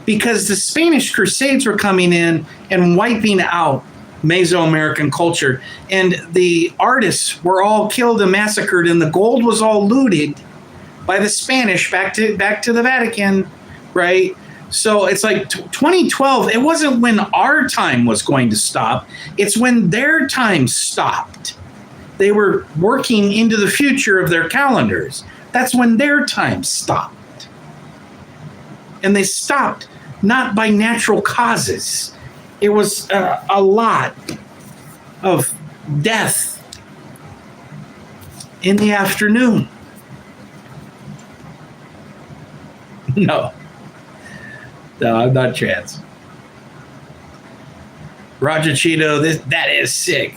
because the Spanish Crusades were coming in and wiping out Mesoamerican culture. And the artists were all killed and massacred, and the gold was all looted by the Spanish back to the Vatican, right? So it's like 2012, it wasn't when our time was going to stop. It's when their time stopped. They were working into the future of their calendars. That's when their time stopped. And they stopped not by natural causes. It was a lot of death in the afternoon. No, I'm not trans. Roger Cheeto, that is sick.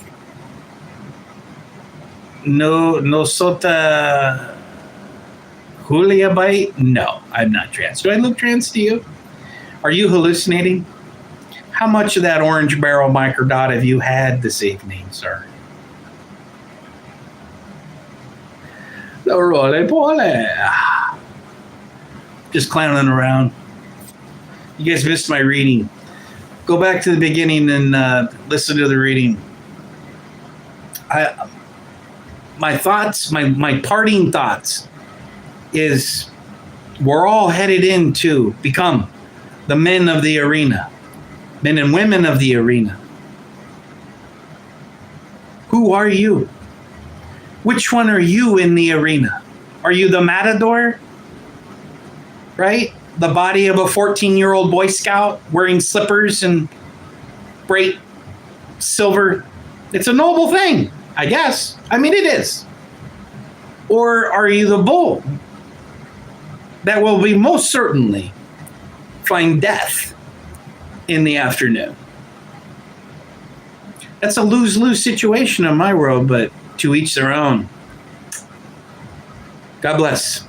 No sota Julia bite? No, I'm not trans. Do I look trans to you? Are you hallucinating? How much of that orange barrel microdot have you had this evening, sir? The roly poly. Just clowning around. You guys missed my reading. Go back to the beginning and listen to the reading. My thoughts, my parting thoughts is we're all headed in to become the men of the arena, men and women of the arena. Who are you? Which one are you in the arena? Are you the matador? Right? The body of a 14-year-old Boy Scout wearing slippers and bright silver. It's a noble thing, I guess. I mean, it is. Or are you the bull that will be most certainly find death in the afternoon? That's a lose-lose situation in my world, but to each their own. God bless.